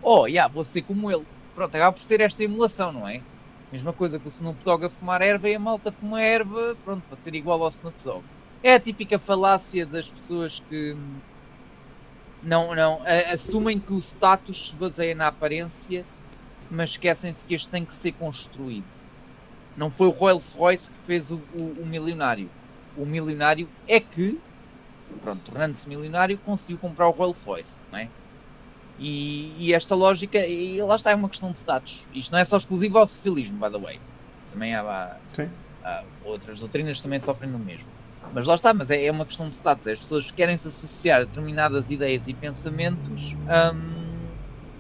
Speaker 2: Vou ser como ele. Pronto, acaba por ser esta emulação, não é? Mesma coisa que o Snoop Dogg a fumar erva e a malta fuma erva, pronto, para ser igual ao Snoop Dogg. É a típica falácia das pessoas que assumem que o status se baseia na aparência, mas esquecem-se que este tem que ser construído. Não foi o Rolls Royce que fez o milionário. O milionário é que, pronto, tornando-se milionário, conseguiu comprar o Rolls Royce, não é? E esta lógica, e lá está, é uma questão de status. Isto não é só exclusivo ao socialismo, by the way. Também há outras doutrinas que também sofrem do mesmo. Mas lá está, mas é uma questão de status. As pessoas querem se associar a determinadas ideias e pensamentos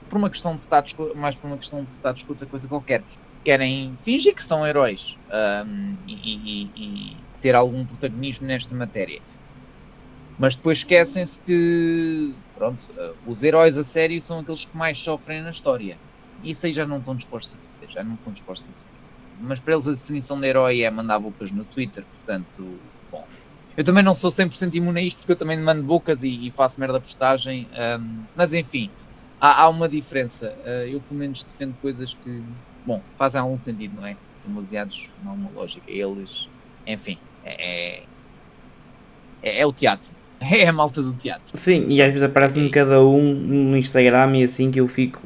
Speaker 2: por uma questão de status, mais por uma questão de status que outra coisa qualquer. Querem fingir que são heróis e ter algum protagonismo nesta matéria. Mas depois esquecem-se que, pronto, os heróis a sério são aqueles que mais sofrem na história. E isso aí já não estão dispostos a sofrer. Mas para eles a definição de herói é mandar bocas no Twitter, portanto... Bom, eu também não sou 100% imune a isto, porque eu também mando bocas e faço merda postagem, mas enfim, há uma diferença. Eu pelo menos defendo coisas que, bom, fazem algum sentido, não é? Estão baseados numa lógica. Eles, enfim, é o teatro. É a malta do teatro.
Speaker 1: Sim, e às vezes aparece-me cada um no Instagram e assim que eu fico,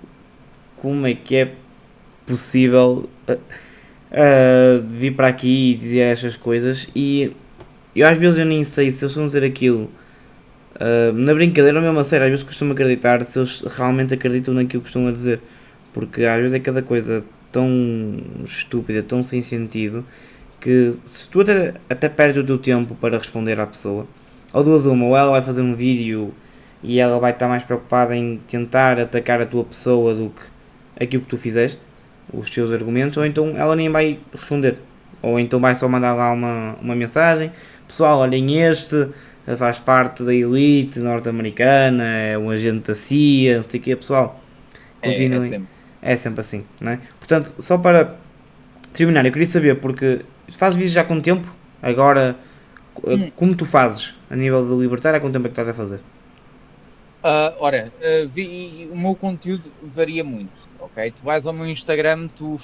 Speaker 1: como é que é possível vir para aqui e dizer estas coisas? E eu às vezes eu nem sei se eles vão dizer aquilo na brincadeira ou mesmo a sério. Às vezes costumo acreditar se eles realmente acreditam naquilo que costumam a dizer, porque às vezes é cada coisa tão estúpida, tão sem sentido, que se tu até perdes o teu tempo para responder à pessoa, ou duas uma, ou ela vai fazer um vídeo e ela vai estar mais preocupada em tentar atacar a tua pessoa do que aquilo que tu fizeste, os teus argumentos, ou então ela nem vai responder, ou então vai só mandar lá uma mensagem: pessoal, olhem, este faz parte da elite norte-americana, é um agente da CIA, não sei o que, pessoal, continuem. É sempre assim, não é? Portanto, só para terminar, eu queria saber, porque fazes vídeos já com tempo, agora Como tu fazes a nível de libertário, há quanto tempo é que estás a fazer?
Speaker 2: O meu conteúdo varia muito, ok? Tu vais ao meu Instagram, tu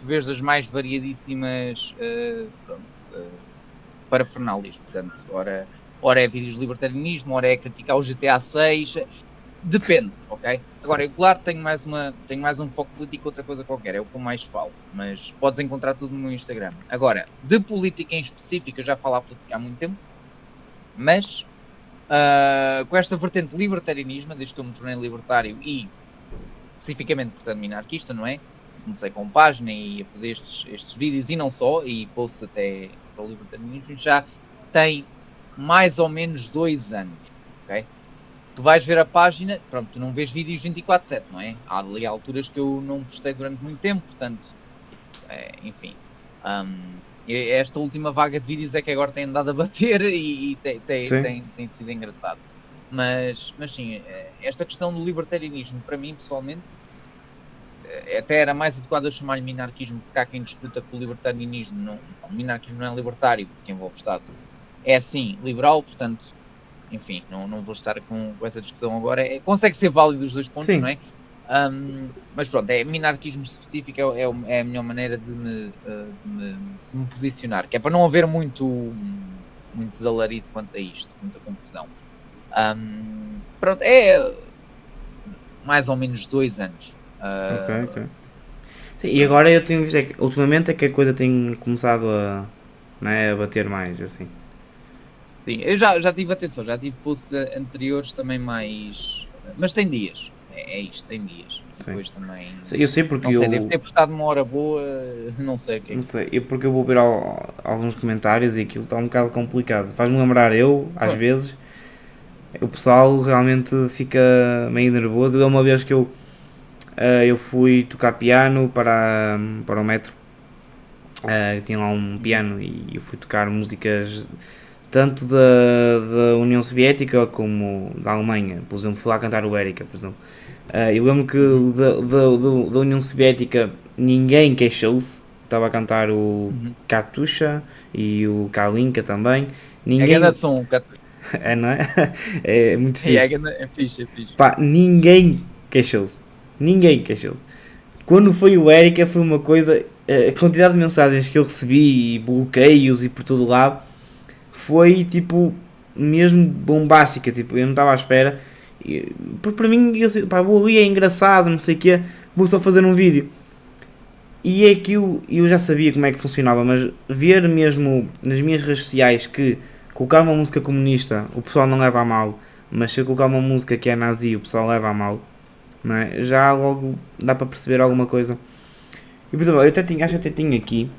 Speaker 2: vês as mais variadíssimas parafernálias, portanto, ora é vídeos de libertarianismo, ora é criticar o GTA 6, depende, ok? Agora, eu claro tenho mais um foco político, outra coisa qualquer, é o que eu mais falo, mas podes encontrar tudo no meu Instagram. Agora, de política em específico, eu já falo há política há muito tempo, mas com esta vertente de libertarianismo, desde que eu me tornei libertário e especificamente, portanto, minarquista, não é? Comecei com página e a fazer estes vídeos e não só, e posts até para o libertarianismo, já tem mais ou menos 2 anos, ok? Tu vais ver a página, pronto, tu não vês vídeos 24/7, não é? Há ali alturas que eu não postei durante muito tempo, portanto, enfim. Esta última vaga de vídeos é que agora tem andado a bater e tem sido engraçado. Mas sim, esta questão do libertarianismo, para mim, pessoalmente, até era mais adequado a chamar-lhe minarquismo, porque há quem discuta que o libertarianismo, o minarquismo não é libertário, porque envolve o Estado. É sim, liberal, portanto, enfim, não vou estar com essa discussão agora. Consegue ser válido os dois pontos, não é? Mas pronto, minarquismo específico é a melhor maneira de me posicionar, que é para não haver muito desalarido quanto a isto, muita confusão. Pronto, é mais ou menos 2 anos.
Speaker 1: Ok. Sim, e agora eu tenho visto, ultimamente é que a coisa tem começado a bater mais, assim.
Speaker 2: Sim, eu já tive atenção, já tive posts anteriores também mais... Mas tem dias, é isto, tem dias. Depois também...
Speaker 1: Eu sei porque
Speaker 2: não sei, devo ter postado uma hora boa, não sei o que é.
Speaker 1: Não sei, porque eu vou ver alguns comentários e aquilo está um bocado complicado. Faz-me lembrar às vezes, o pessoal realmente fica meio nervoso. Eu uma vez que eu fui tocar piano para o metro, tinha lá um piano e eu fui tocar músicas tanto da União Soviética como da Alemanha. Por exemplo, fui lá cantar o Erika, por exemplo. Eu lembro que da União Soviética ninguém queixou-se. Estava a cantar o Katusha e o Kalinka também. Ninguém...
Speaker 2: É grande som,
Speaker 1: é, não é? É muito fixe.
Speaker 2: É fixe.
Speaker 1: Pá, ninguém queixou-se. Quando foi o Erika foi uma coisa... A quantidade de mensagens que eu recebi, e bloqueios e por todo lado, foi tipo mesmo bombástica. Tipo, eu não estava à espera. Porque para mim, vou ali, é engraçado, não sei o quê, vou só fazer um vídeo. E é que eu já sabia como é que funcionava, mas ver mesmo nas minhas redes sociais que colocar uma música comunista o pessoal não leva a mal, mas se eu colocar uma música que é nazi o pessoal leva a mal, não é? Já logo dá para perceber alguma coisa. E por exemplo, eu acho que até tinha aqui,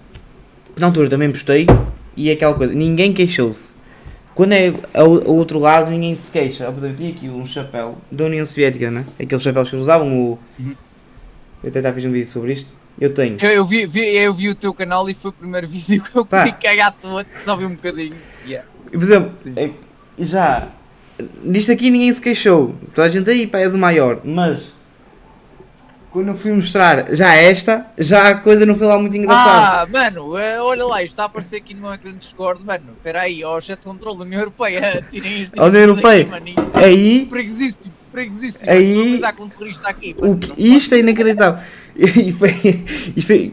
Speaker 1: na altura também postei, e é aquela coisa, ninguém queixou-se. Quando é ao outro lado, ninguém se queixa. Por exemplo, eu tinha aqui um chapéu da União Soviética, né? Aqueles chapéus que eles usavam. Eu até já fiz um vídeo sobre isto. Eu tenho.
Speaker 2: Eu vi o teu canal e foi o primeiro vídeo que eu fui cagar todo, só vi um bocadinho. Yeah.
Speaker 1: E por exemplo, já nisto aqui ninguém se queixou. Toda a gente aí, pá, és o maior. Mas quando eu fui mostrar já a coisa não foi lá muito engraçada.
Speaker 2: Mano, olha lá, isto está a aparecer aqui no meu ecrã de Discord, mano. Espera aí, ó, chat controle da União Europeia, tirem isto.
Speaker 1: A União Europeia, aí...
Speaker 2: Perigosíssimo.
Speaker 1: Aí...
Speaker 2: Vou lidar com um terrorista aqui.
Speaker 1: Isto é inacreditável.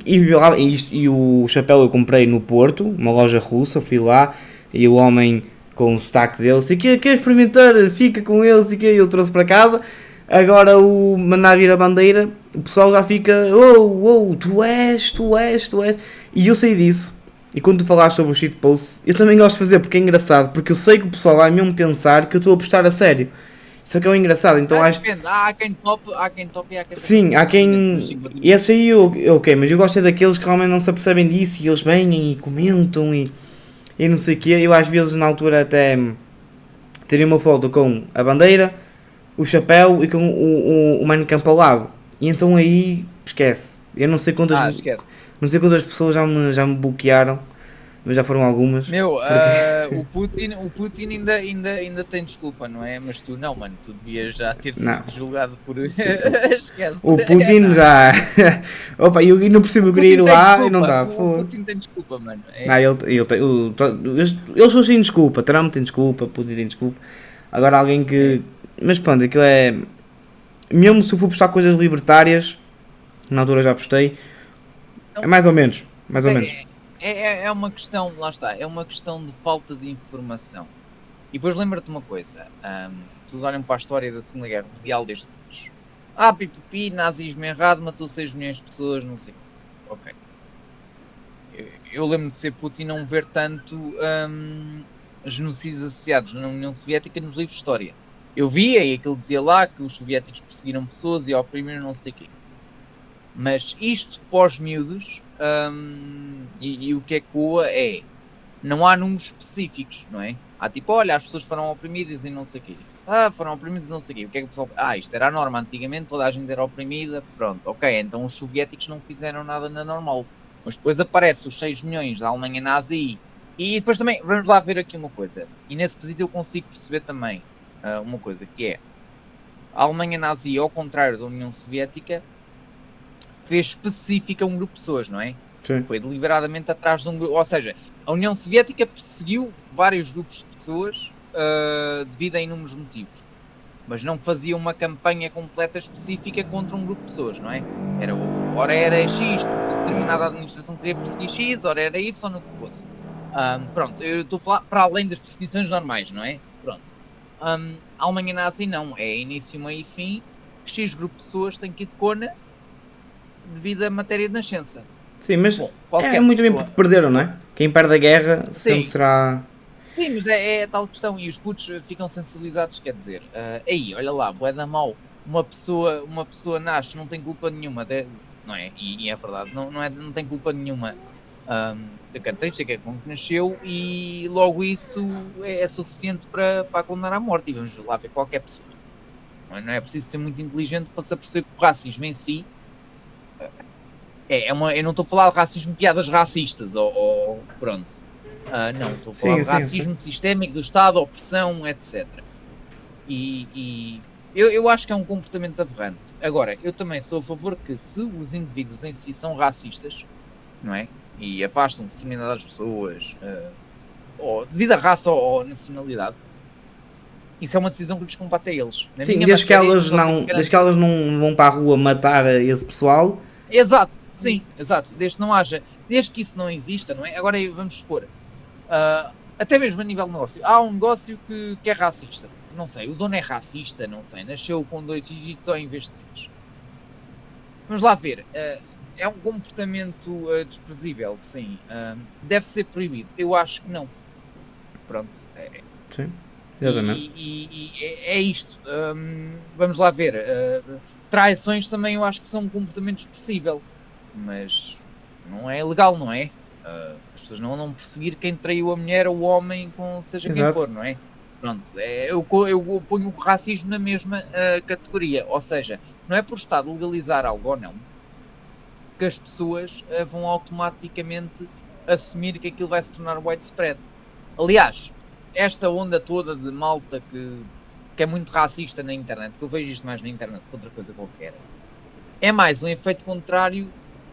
Speaker 1: E o chapéu eu comprei no Porto, uma loja russa, fui lá, e o homem com o sotaque dele, se quer experimentar, fica com ele, se quer, eu trouxe para casa. Agora o mandar vir a bandeira, o pessoal já fica, tu és. E eu sei disso. E quando tu falaste sobre o shitpost, eu também gosto de fazer, porque é engraçado, porque eu sei que o pessoal vai mesmo pensar que eu estou a postar a sério. Isso que é o engraçado, então acho...
Speaker 2: Depende, há quem top e há quem...
Speaker 1: Sim, há quem... Esse aí ok, mas eu gosto é daqueles que realmente não se apercebem disso e eles vêm e comentam e não sei o quê. Eu às vezes na altura até teria uma foto com a bandeira, o chapéu e com o Mein Kampf ao lado. E então aí, esquece. Eu não sei quantas... Não sei quantas pessoas já me bloquearam, mas já foram algumas.
Speaker 2: Meu, o Putin ainda tem desculpa, não é? Mas tu não, mano, tu devias já ter sido julgado por... Esquece.
Speaker 1: O Putin já... Opa, eu não percebo, eu queria ir lá e não dá.
Speaker 2: O Putin tem desculpa, mano.
Speaker 1: Eles são sem desculpa, Trump tem desculpa, Putin tem desculpa. Agora alguém que. Mas pronto, aquilo é. Mesmo se eu for postar coisas libertárias, na altura já postei, é mais ou menos. Mais ou menos.
Speaker 2: É uma questão, lá está, é uma questão de falta de informação. E depois lembra-te uma coisa, se vocês olham para a história da Segunda Guerra Mundial desde depois. Pipipi, nazismo errado, matou 6 milhões de pessoas, não sei. Ok. Eu lembro de ser Putin não ver tanto genocídios associados na União Soviética nos livros de história. Eu via e aquilo dizia lá que os soviéticos perseguiram pessoas e oprimiram não sei o quê. Mas isto pós-miúdos, e o que ecoa é, não há números específicos, não é? Há tipo, olha, as pessoas foram oprimidas e não sei o quê. Foram oprimidas e não sei o quê. O que é que o pessoal... isto era a norma, antigamente toda a gente era oprimida, pronto, ok, então os soviéticos não fizeram nada na normal. Mas depois aparece os 6 milhões da Alemanha nazi, e depois também, vamos lá ver aqui uma coisa, e nesse quesito eu consigo perceber também uma coisa, que é, a Alemanha nazi, ao contrário da União Soviética, fez específica um grupo de pessoas, não é?
Speaker 1: Sim.
Speaker 2: Foi deliberadamente atrás de um grupo, ou seja, a União Soviética perseguiu vários grupos de pessoas devido a inúmeros motivos, mas não fazia uma campanha completa específica contra um grupo de pessoas, não é? Ora era X, determinada administração queria perseguir X, ora era Y, no que fosse. Pronto, eu estou a falar para além das perseguições normais, não é? Pronto. A Alemanha nazi não, é início, meio e fim, X grupo de pessoas tem que ir de cona devido à matéria de nascença.
Speaker 1: Sim, mas bom, é muito bem porque perderam, não é? Quem perde a guerra sempre será...
Speaker 2: Sim, mas é tal questão, e os putos ficam sensibilizados, quer dizer, aí, olha lá, bué da mal, uma pessoa nasce, não tem culpa nenhuma, não é? E é verdade, não tem culpa nenhuma da característica com que nasceu, e logo isso é suficiente para a condenar à morte, e vamos lá ver qualquer pessoa. Não é preciso ser muito inteligente para se aperceber que o racismo em si eu não estou a falar de racismo, piadas racistas, ou pronto. Não, estou a falar de racismo sistémico do Estado, opressão, etc. E eu acho que é um comportamento aberrante. Agora, eu também sou a favor que, se os indivíduos em si são racistas, não é? E afastam-se de determinadas pessoas, ou devido à raça ou nacionalidade, isso é uma decisão que lhes compete a eles.
Speaker 1: Sim, desde que elas não vão para a rua matar esse pessoal.
Speaker 2: Exato, sim, exato. Desde que isso não exista, não é? Agora vamos supor, até mesmo a nível de negócio, há um negócio que é racista, não sei, o dono é racista, não sei, nasceu com 2 dígitos só em vez de 3. Vamos lá ver, é um comportamento desprezível, sim, deve ser proibido, eu acho que não. Pronto.
Speaker 1: Sim, exatamente.
Speaker 2: E é isto, vamos lá ver, traições também eu acho que são um comportamento expressível, mas não é legal, não é? As pessoas não vão perseguir quem traiu a mulher ou o homem, com seja quem for, não é? Pronto, eu ponho o racismo na mesma categoria, ou seja, não é por o Estado legalizar algo ou não que as pessoas vão automaticamente assumir que aquilo vai se tornar widespread. Aliás, esta onda toda de malta que é muito racista na internet, que eu vejo isto mais na internet que outra coisa qualquer, é mais um efeito contrário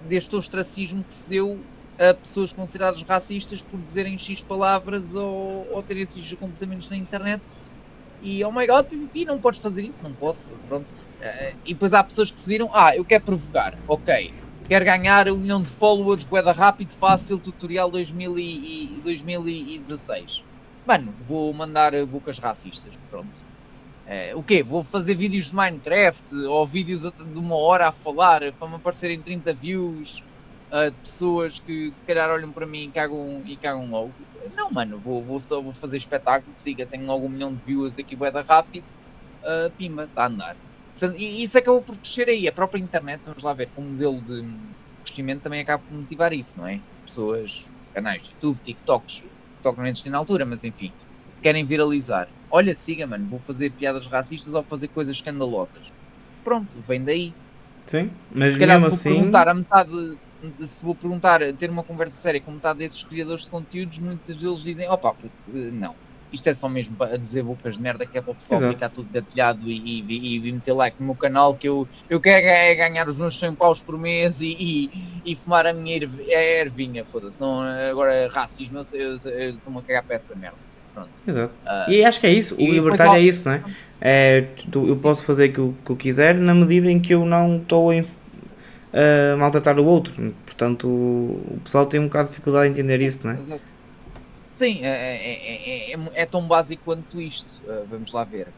Speaker 2: deste ostracismo que se deu a pessoas consideradas racistas por dizerem X palavras ou terem esses comportamentos na internet, e oh my god, pipipi, não podes fazer isso, não posso, pronto. E depois há pessoas que se viram, eu quero provocar, ok, quero ganhar 1 milhão de followers, boeda rápido, fácil, tutorial 2016. Mano, vou mandar bocas racistas, pronto. O quê? Vou fazer vídeos de Minecraft ou vídeos de 1 hora a falar para me aparecerem 30 views de pessoas que se calhar olham para mim e cagam logo. Não, mano, vou fazer espetáculo, siga, tenho logo 1 milhão de views aqui, bué da rápido, pimba, está a andar. Portanto, isso acabou por crescer aí. A própria internet, vamos lá ver, como modelo de crescimento também acaba por motivar isso, não é? Pessoas, canais de YouTube, TikTok não existem na altura, mas enfim, querem viralizar. Olha, siga, mano, vou fazer piadas racistas ou fazer coisas escandalosas. Pronto, vem daí.
Speaker 1: Sim, mas
Speaker 2: se calhar
Speaker 1: mesmo
Speaker 2: se vou perguntar, ter uma conversa séria com metade desses criadores de conteúdos, muitos deles dizem, putz, não, isto é só mesmo a dizer bocas de merda, que é para o pessoal
Speaker 1: Exato.
Speaker 2: ficar tudo gatilhado e vir meter like no meu canal, que eu quero é ganhar os meus 100 paus por mês e fumar a minha ervinha, foda-se. Não, agora racismo, eu estou-me a cagar para essa merda. Pronto.
Speaker 1: Exato. E acho que é isso, o
Speaker 2: e depois
Speaker 1: libertário é isso, não é? Eu posso fazer o que eu quiser na medida em que eu não estou a maltratar o outro. Portanto, o pessoal tem um bocado de dificuldade em entender isso, não é?
Speaker 2: Exato. Sim, é tão básico quanto isto. Vamos lá ver.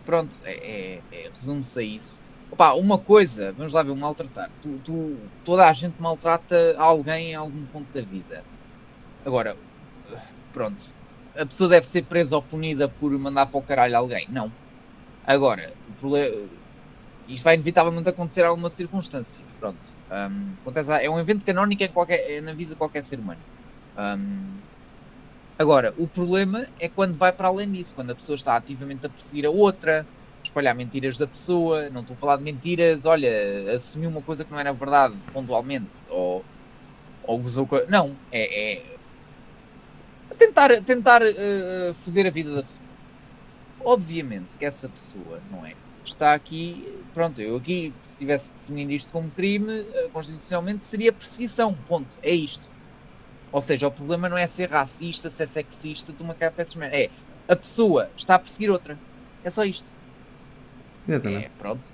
Speaker 2: Pronto, resume-se a isso. Opa, uma coisa, vamos lá ver, o maltratar. Toda a gente maltrata alguém em algum ponto da vida. Agora, pronto, a pessoa deve ser presa ou punida por mandar para o caralho alguém? Não. Agora, o problema. Isto vai inevitavelmente acontecer em alguma circunstância. Pronto. Acontece, é um evento canónico na vida de qualquer ser humano. Agora, o problema é quando vai para além disso, quando a pessoa está ativamente a perseguir a outra, espalhar mentiras da pessoa. Não estou a falar de mentiras, olha, assumiu uma coisa que não era verdade pontualmente, ou gozou com. Não, é tentar foder a vida da pessoa. Obviamente que essa pessoa, não é? Está aqui, pronto, eu aqui, se tivesse que definir isto como crime, constitucionalmente seria perseguição, ponto, é isto. Ou seja, o problema não é ser racista, ser sexista, de uma cara para essas merdas. É, a pessoa está a perseguir outra. É só isto.
Speaker 1: Exatamente.
Speaker 2: Pronto,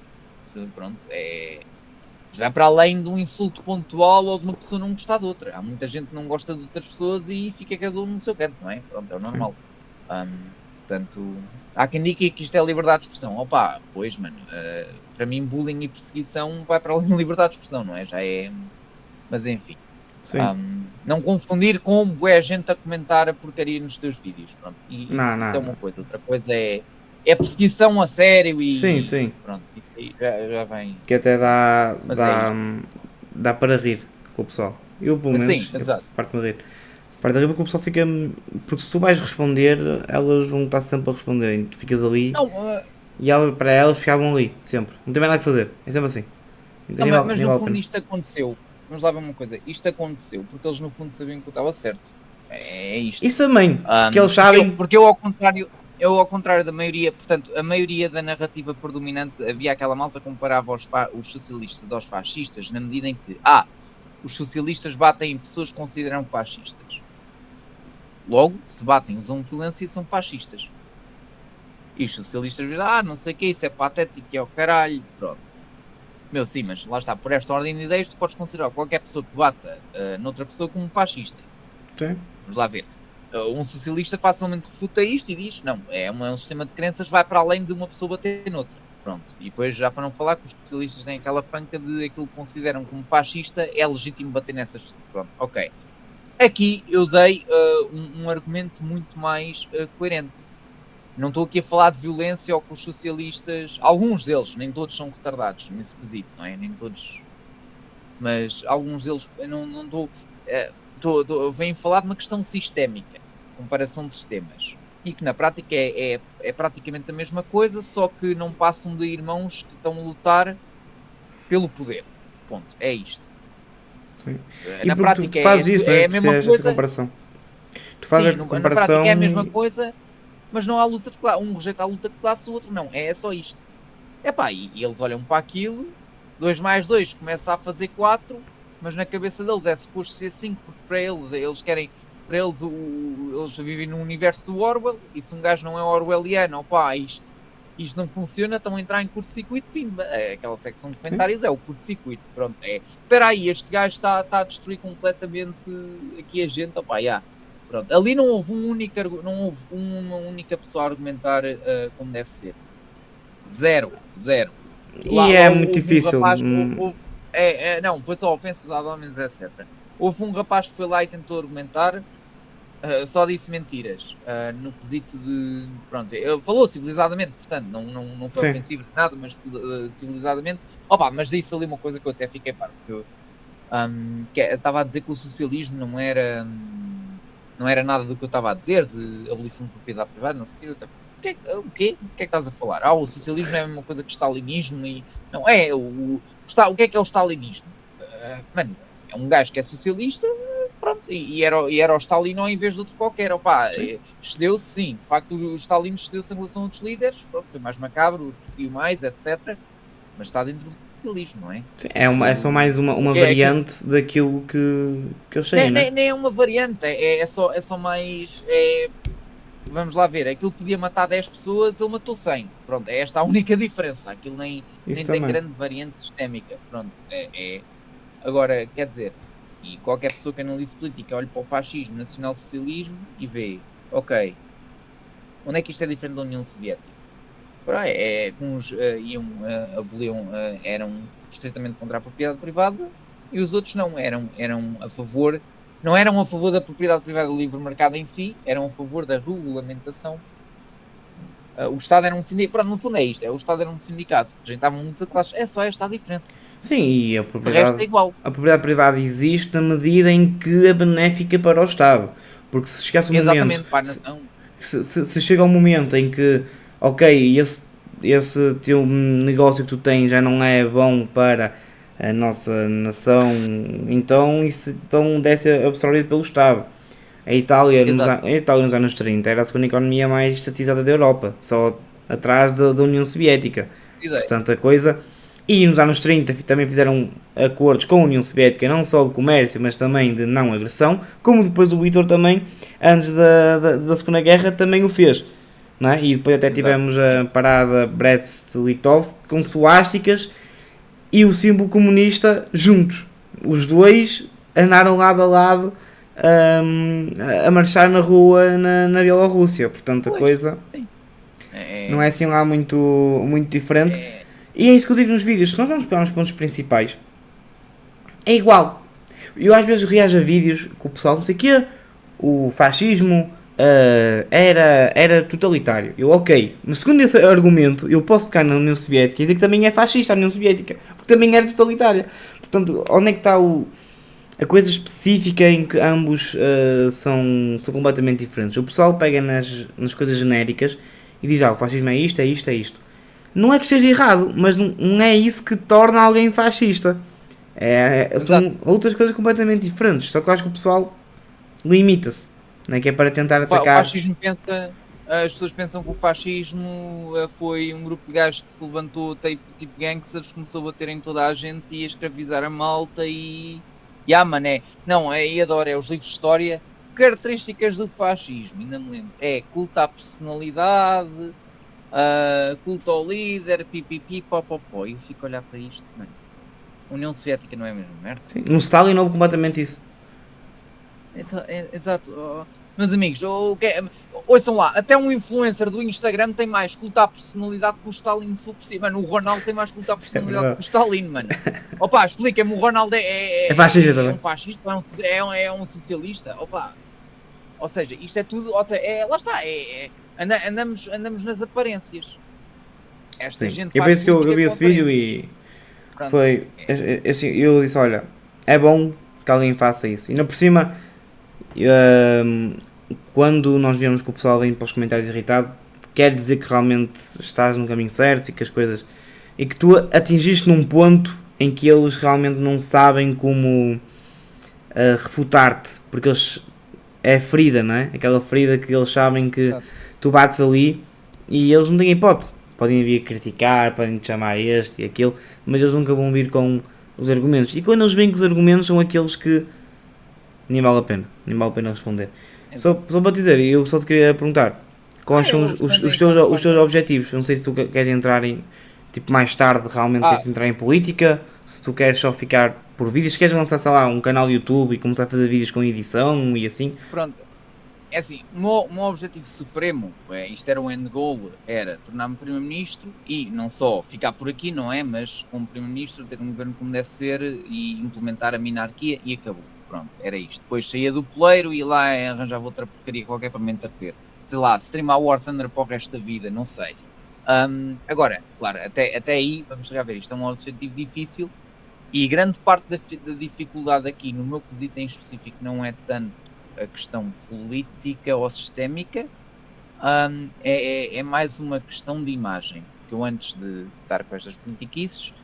Speaker 2: já para além de um insulto pontual ou de uma pessoa não gostar de outra. Há muita gente que não gosta de outras pessoas e fica cada um no seu canto, não é? Pronto, é o normal. Portanto, há quem diga que isto é liberdade de expressão. Opa, pois, mano, para mim bullying e perseguição vai para além de liberdade de expressão, não é? Já é... Mas enfim. Não confundir com boa gente a comentar a porcaria nos teus vídeos. Pronto, isso é uma coisa. Outra coisa é perseguição a sério e...
Speaker 1: Sim.
Speaker 2: Pronto, isso aí já vem...
Speaker 1: Que até dá para rir com o pessoal. Eu, pelo menos, parte-me a rir. Parte a rir porque o pessoal fica... Porque se tu vais responder, elas vão estar sempre a responder. E tu ficas ali e para elas ficavam ali, sempre. Não tem mais nada a fazer. É sempre assim.
Speaker 2: Então, mas no fundo isto aconteceu. Vamos lá ver uma coisa. Isto aconteceu porque eles no fundo sabiam que eu estava certo. É isto.
Speaker 1: Isso também. Porque eles sabem...
Speaker 2: Porque eu ao contrário da maioria, portanto, a maioria da narrativa predominante, havia aquela malta que comparava os socialistas aos fascistas, na medida em que, os socialistas batem em pessoas que consideram fascistas. Logo, se batem, usam violência e são fascistas. E os socialistas dizem, não sei o que, isso é patético, é o caralho, pronto. Meu, sim, mas lá está, por esta ordem de ideias, tu podes considerar qualquer pessoa que bata noutra pessoa como fascista.
Speaker 1: Sim.
Speaker 2: Vamos lá ver. Um socialista facilmente refuta isto e diz, não, é um sistema de crenças, vai para além de uma pessoa bater noutra. Pronto. E depois, já para não falar que os socialistas têm aquela panca de aquilo que consideram como fascista, é legítimo bater nessas pessoas. Pronto, ok. Aqui eu dei um argumento muito mais coerente. Não estou aqui a falar de violência ou com os socialistas, alguns deles, nem todos são retardados nesse quesito, não é? Nem todos, mas alguns deles, eu não estou, venho falar de uma questão sistémica, comparação de sistemas, e que na prática é praticamente a mesma coisa, só que não passam de irmãos que estão a lutar pelo poder, ponto, é isto.
Speaker 1: Sim.
Speaker 2: Na prática
Speaker 1: tu fazes isso,
Speaker 2: é a mesma coisa.
Speaker 1: Comparação. Tu fazes
Speaker 2: na prática é a mesma coisa, mas não há luta de classe. Um rejeita a luta de classe, o outro não. É só isto. E eles olham para aquilo, 2 mais 2 começa a fazer 4, mas na cabeça deles é suposto ser 5, porque para eles querem. Para eles, eles vivem num universo do Orwell, e se um gajo não é orwelliano, isto não funciona, estão a entrar em curto-circuito, pimba. Aquela secção de comentários é o curto-circuito. Pronto, espera aí, este gajo está a destruir completamente aqui a gente, Pronto. Ali não houve uma única pessoa a argumentar como deve ser. Zero.
Speaker 1: E é muito difícil.
Speaker 2: Não, foi só ofensas a homens, etc. Houve um rapaz que foi lá e tentou argumentar, só disse mentiras, no quesito de... Pronto, falou civilizadamente, portanto, não foi ofensivo de nada, mas civilizadamente. Mas disse ali uma coisa que eu até fiquei parvo, que eu estava a dizer que o socialismo não era nada do que eu estava a dizer, de abolição de propriedade privada, não sei o quê. O quê? O que é que estás a falar? O socialismo é a mesma coisa que o stalinismo e... Não, o que é o stalinismo? Mano, é um gajo que é socialista, pronto, e era o Stalin em vez de outro qualquer. Opa, cedeu-se sim, de facto o Stalin cedeu-se em relação a outros líderes, pronto, foi mais macabro, perseguiu mais, etc. Mas está dentro do socialismo, não é?
Speaker 1: Sim, é só mais uma variante daquilo que eu sei, né?
Speaker 2: Nem é uma variante, é só mais. Vamos lá ver, aquilo podia matar 10 pessoas, ele matou 100. Pronto, é esta a única diferença. Aquilo nem tem grande variante sistémica. Pronto, Agora, quer dizer, e qualquer pessoa que analise política olhe para o fascismo, nacional-socialismo e vê, ok, onde é que isto é diferente da União Soviética? Uns aboliam, eram estritamente contra a propriedade privada e os outros não, eram a favor, não eram a favor da propriedade privada do livre mercado em si, eram a favor da regulamentação. O Estado era um sindicato, pronto, no fundo é isto, o Estado era um sindicato, a gente estava muito atrás, é só esta a diferença.
Speaker 1: Sim, e
Speaker 2: o resto é igual.
Speaker 1: A propriedade privada existe na medida em que é benéfica para o Estado, porque se chegasse um
Speaker 2: Exatamente,
Speaker 1: momento,
Speaker 2: para a nação.
Speaker 1: Se chega um momento em que, ok, esse teu negócio que tu tens já não é bom para a nossa nação, então isso deve ser absorvido pelo Estado. A Itália nos anos 30 era a segunda economia mais estatizada da Europa, só atrás da União Soviética. Portanto, a coisa... E nos anos 30 também fizeram acordos com a União Soviética, não só de comércio, mas também de não agressão, como depois o Hitler também, antes da Segunda Guerra, também o fez. Não é? E depois até tivemos a parada Brest-Litovsk com suásticas e o símbolo comunista juntos. Os dois andaram lado a lado a marchar na rua na Bielorrússia. Portanto, a coisa não é assim lá muito diferente. E é isso que eu digo nos vídeos. Se nós vamos pegar nos pontos principais, é igual. Eu às vezes reajo a vídeos com o pessoal, não sei o quê, o fascismo era totalitário. Eu, ok, mas segundo esse argumento, eu posso pegar na União Soviética e dizer que também é fascista a União Soviética, porque também era totalitária. Portanto, onde é que está a coisa específica em que ambos são completamente diferentes? O pessoal pega nas coisas genéricas e diz, o fascismo é isto, é isto, é isto. Não é que esteja errado, mas não é isso que torna alguém fascista. São outras coisas completamente diferentes. Só que eu acho que o pessoal limita-se, não é? Que é para tentar atacar.
Speaker 2: O fascismo as pessoas pensam que o fascismo foi um grupo de gajos que se levantou tipo gangsters, começou a bater em toda a gente e a escravizar a malta e mané. Não, adoro, os livros de história. Características do fascismo, ainda me lembro. Culto à personalidade, culto ao líder, pipipi, popopó. E eu fico a olhar para isto, mano. União Soviética não é mesmo, merda?
Speaker 1: Sim, no Stalin houve completamente isso.
Speaker 2: Exato. Meus amigos, ouçam lá, até um influencer do Instagram tem mais culto à personalidade que o Stalin, se for possível. Mano, o Ronaldo tem mais culto à personalidade que o Stalin, mano. Opa, explica-me, o Ronaldo é
Speaker 1: fascista também.
Speaker 2: É um fascista, é um socialista, opa. Ou seja, isto é tudo, lá está, andamos nas aparências. Esta gente
Speaker 1: faz. Eu penso que eu vi esse vídeo e pronto. Foi, assim, eu disse, olha, é bom que alguém faça isso. E ainda por cima, quando nós vemos que o pessoal vem para os comentários irritado, quer dizer que realmente estás no caminho certo e que as coisas... E que tu atingiste num ponto em que eles realmente não sabem como refutar-te, porque eles... É ferida, não é? Aquela ferida que eles sabem que tu bates ali e eles não têm hipótese. Podem vir criticar, podem te chamar este e aquele, mas eles nunca vão vir com os argumentos. E quando eles vêm com os argumentos são aqueles que nem vale a pena responder. Só para te dizer, eu só te queria perguntar, quais são os teus objetivos? Não sei se tu queres entrar em, tipo, mais tarde realmente queres entrar em política, se tu queres só ficar por vídeos, se queres lançar, sei lá, um canal de YouTube e começar a fazer vídeos com edição e assim.
Speaker 2: Pronto. É assim, o meu objetivo supremo, isto era o end goal, era tornar-me primeiro-ministro e não só ficar por aqui, não é? Mas como primeiro-ministro ter um governo como deve ser e implementar a minarquia e acabou. Pronto, era isto. Depois saía do poleiro e ia lá e arranjava outra porcaria qualquer para me entreter. Sei lá, streamar War Thunder para o resto da vida, não sei. Agora, claro, até aí, vamos chegar a ver, isto é um objetivo difícil e grande parte da dificuldade aqui, no meu quesito em específico, não é tanto a questão política ou sistémica, é mais uma questão de imagem, que eu antes de estar com estas politiquices,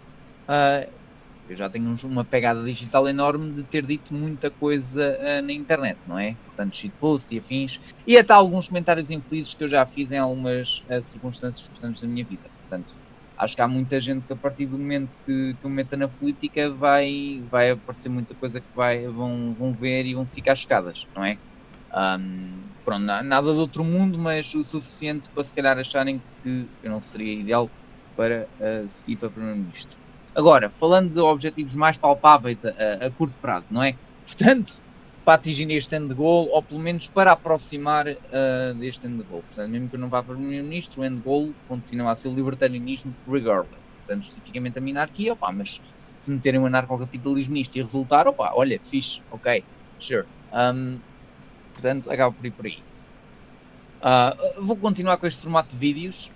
Speaker 2: eu já tenho uma pegada digital enorme de ter dito muita coisa na internet, não é? Portanto, shitposts e afins, e até alguns comentários infelizes que eu já fiz em algumas circunstâncias constantes da minha vida. Portanto, acho que há muita gente que a partir do momento que eu meta na política vai aparecer muita coisa que vão ver e vão ficar chocadas, não é? Pronto, nada de outro mundo, mas o suficiente para se calhar acharem que eu não seria ideal para seguir para Primeiro-Ministro. Agora, falando de objetivos mais palpáveis a curto prazo, não é? Portanto, para atingir este end goal, ou pelo menos para aproximar deste end goal. Portanto, mesmo que eu não vá para Primeiro-Ministro, o end goal continua a ser o libertarianismo regardless. Portanto, justificamente a minarquia, opá, mas se meterem o anarcocapitalismo nisto e resultar, opá, olha, fixe, ok, sure. Portanto, acaba por ir por aí. Vou continuar com este formato de vídeos.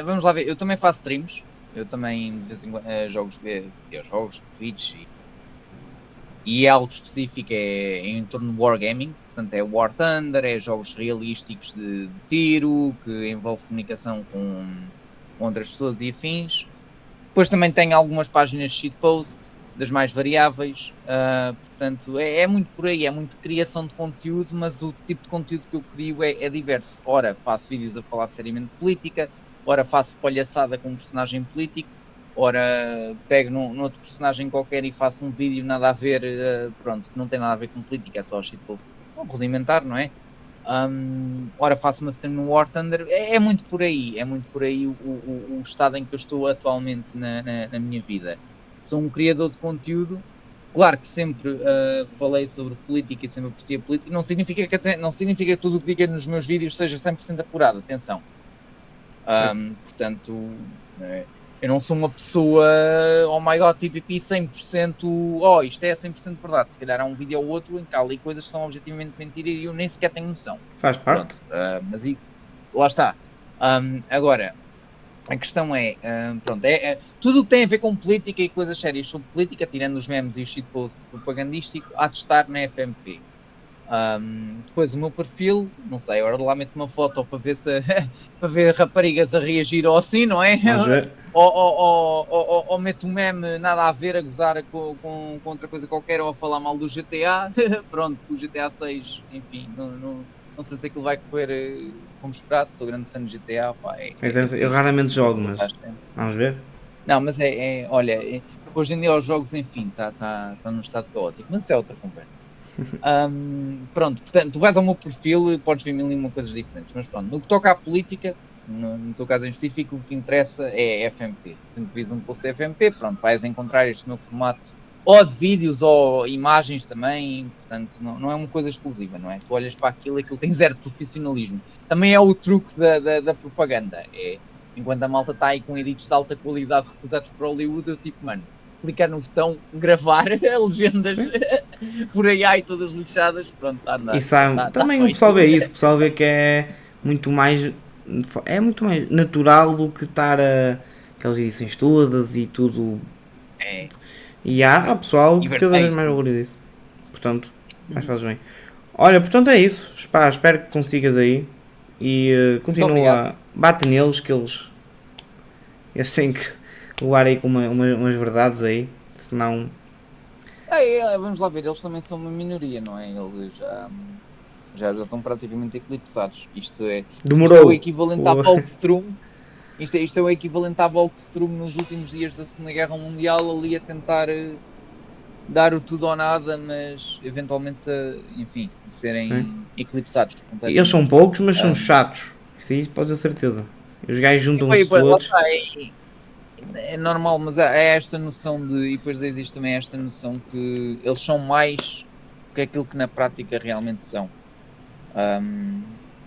Speaker 2: Vamos lá ver, eu também faço streams. Eu também de vez em quando jogo videojogos, Twitch e é algo específico, é em torno de Wargaming. Portanto, é War Thunder, é jogos realísticos de tiro, que envolve comunicação com outras pessoas e afins. Depois também tenho algumas páginas de shitpost, das mais variáveis, portanto é muito por aí, é muito criação de conteúdo, mas o tipo de conteúdo que eu crio é diverso. Ora faço vídeos a falar seriamente de política, ora faço palhaçada com um personagem político, ora pego num outro personagem qualquer e faço um vídeo nada a ver, pronto, que não tem nada a ver com política, é só shitposts, rudimentar, não é? Ora faço uma stream no War Thunder, é muito por aí o estado em que eu estou atualmente na minha vida. Sou um criador de conteúdo, claro que sempre falei sobre política e sempre apreciei política, não significa que tudo o que diga nos meus vídeos seja 100% apurado, atenção. Portanto, eu não sou uma pessoa, oh my god, PPP 100%, isto é 100% verdade. Se calhar há um vídeo ou outro em que há ali coisas que são objetivamente mentira e eu nem sequer tenho noção.
Speaker 1: Faz parte.
Speaker 2: Pronto, mas isso, lá está. Agora, a questão é, pronto, tudo o que tem a ver com política e coisas sérias sobre política, tirando os memes e os shitposts propagandísticos, há de estar na FMP. Depois o meu perfil, não sei, agora lá meto uma foto para ver para ver raparigas a reagir ou assim, não é? Ou meto um meme nada a ver, a gozar com outra coisa qualquer, ou a falar mal do GTA. Pronto, com o GTA 6, enfim, não sei se aquilo vai correr como esperado, sou grande fã de GTA. Pá,
Speaker 1: Eu raramente jogo, mas vamos ver.
Speaker 2: Não, mas olha, hoje em dia os jogos, enfim, está num estado caótico, mas isso é outra conversa. Pronto, portanto, tu vais ao meu perfil, podes ver mil e uma coisas diferentes, mas pronto, no que toca à política, no teu caso em específico, o que te interessa é FMP. Sempre vis um post FMP, pronto, vais encontrar este meu formato, ou de vídeos, ou imagens também, portanto, não é uma coisa exclusiva, não é? Tu olhas para aquilo tem zero profissionalismo. Também é o truque da propaganda, enquanto a malta está aí com edits de alta qualidade recusados por Hollywood, eu tipo, mano, clicar no botão, gravar legendas por AI todas lixadas, pronto, está a andar.
Speaker 1: Também o pessoal vê isso, o pessoal vê que é muito mais natural do que estar aquelas edições todas e tudo. E há pessoal que cada vez mais valoriza isso. Portanto, mais fazes bem. Olha, portanto é isso. Espero que consigas aí. E continua, bate neles que eles têm que levar aí com umas verdades aí. Senão...
Speaker 2: vamos lá ver, eles também são uma minoria, não é? Eles já estão praticamente eclipsados. Isto é o equivalente à Volkssturm. Isto é o equivalente à Volkssturm nos últimos dias da Segunda Guerra Mundial, ali a tentar dar o tudo ou nada, mas eventualmente, enfim, serem eclipsados.
Speaker 1: Eles são poucos, mas são chatos. Isso pode ter certeza. Os gajos juntam-se todos.
Speaker 2: É normal, mas é esta noção e depois existe também esta noção que eles são mais que aquilo que na prática realmente são.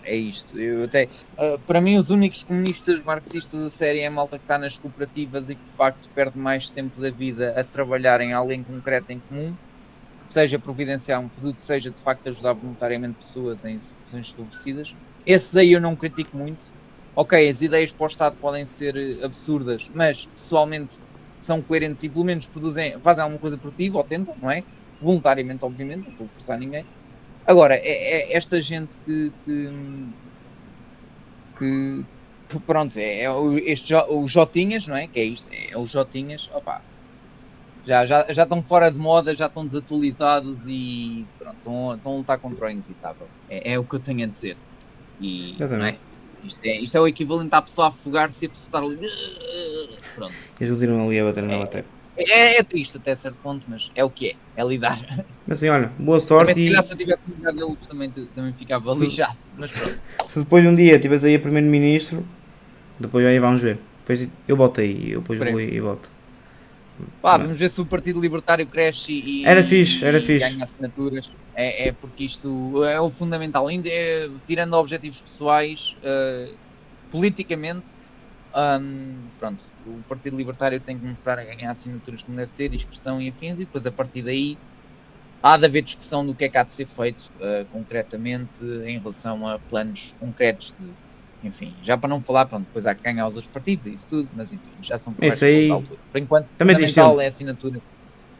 Speaker 2: É isto. Para mim, os únicos comunistas marxistas a sério é a malta que está nas cooperativas e que de facto perde mais tempo da vida a trabalhar em algo em concreto em comum, seja providenciar um produto, seja de facto ajudar voluntariamente pessoas em situações desfavorecidas. Esses aí eu não critico muito. Ok, as ideias para o Estado podem ser absurdas, mas pessoalmente são coerentes e pelo menos fazem alguma coisa produtiva ou tentam, não é? Voluntariamente, obviamente, não estou a forçar ninguém. Agora, esta gente que pronto, os Jotinhas, não é? Que é isto, é os Jotinhas, opá, Já estão fora de moda, já estão desatualizados e pronto, estão a lutar contra o inevitável. É o que eu tenho a dizer. E não é? Isto é o equivalente à pessoa afogar-se e a pessoa estar ali. Pronto.
Speaker 1: Eles continuam ali a bater na bateria.
Speaker 2: É triste até certo ponto, mas é o que é lidar.
Speaker 1: Mas assim, olha, boa
Speaker 2: Também
Speaker 1: sorte.
Speaker 2: se calhar se eu tivesse no lugar deles também ficava lixado. Mas pronto.
Speaker 1: Se depois de um dia tivesse aí a primeiro-ministro, depois aí vamos ver. Depois eu boto aí, eu depois vou e boto.
Speaker 2: Vamos ver se o Partido Libertário cresce e
Speaker 1: Era fixe.
Speaker 2: ganha assinaturas. É porque isto é o fundamental. Tirando objetivos pessoais, politicamente, pronto, o Partido Libertário tem que começar a ganhar assinaturas como deve ser, expressão e afins, e depois a partir daí há de haver discussão do que é que há de ser feito concretamente em relação a planos concretos de, enfim, já para não falar, pronto, depois há que ganhar os outros partidos e isso tudo, mas enfim, já são conversas de outra altura. Por enquanto,
Speaker 1: também
Speaker 2: fundamental é a assinatura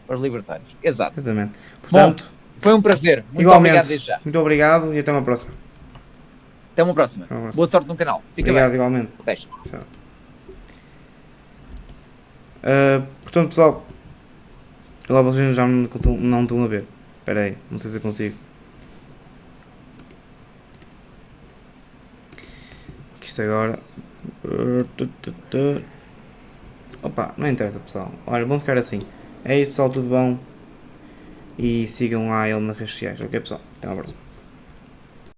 Speaker 2: para os libertários. Exato.
Speaker 1: Exatamente. Portanto,
Speaker 2: bom, foi um prazer. Muito obrigado desde já.
Speaker 1: Muito obrigado e até uma próxima.
Speaker 2: Até uma próxima. Boa sorte no canal. Fica
Speaker 1: obrigado,
Speaker 2: bem.
Speaker 1: Igualmente.
Speaker 2: Até já.
Speaker 1: Portanto, pessoal, lá vocês já não estão a ver. Espera aí, não sei se eu consigo. Isto agora. Opa, não interessa, pessoal. Olha, vamos ficar assim. É isso, pessoal, tudo bom? E sigam lá ele nas redes sociais, ok, pessoal? Até uma próxima.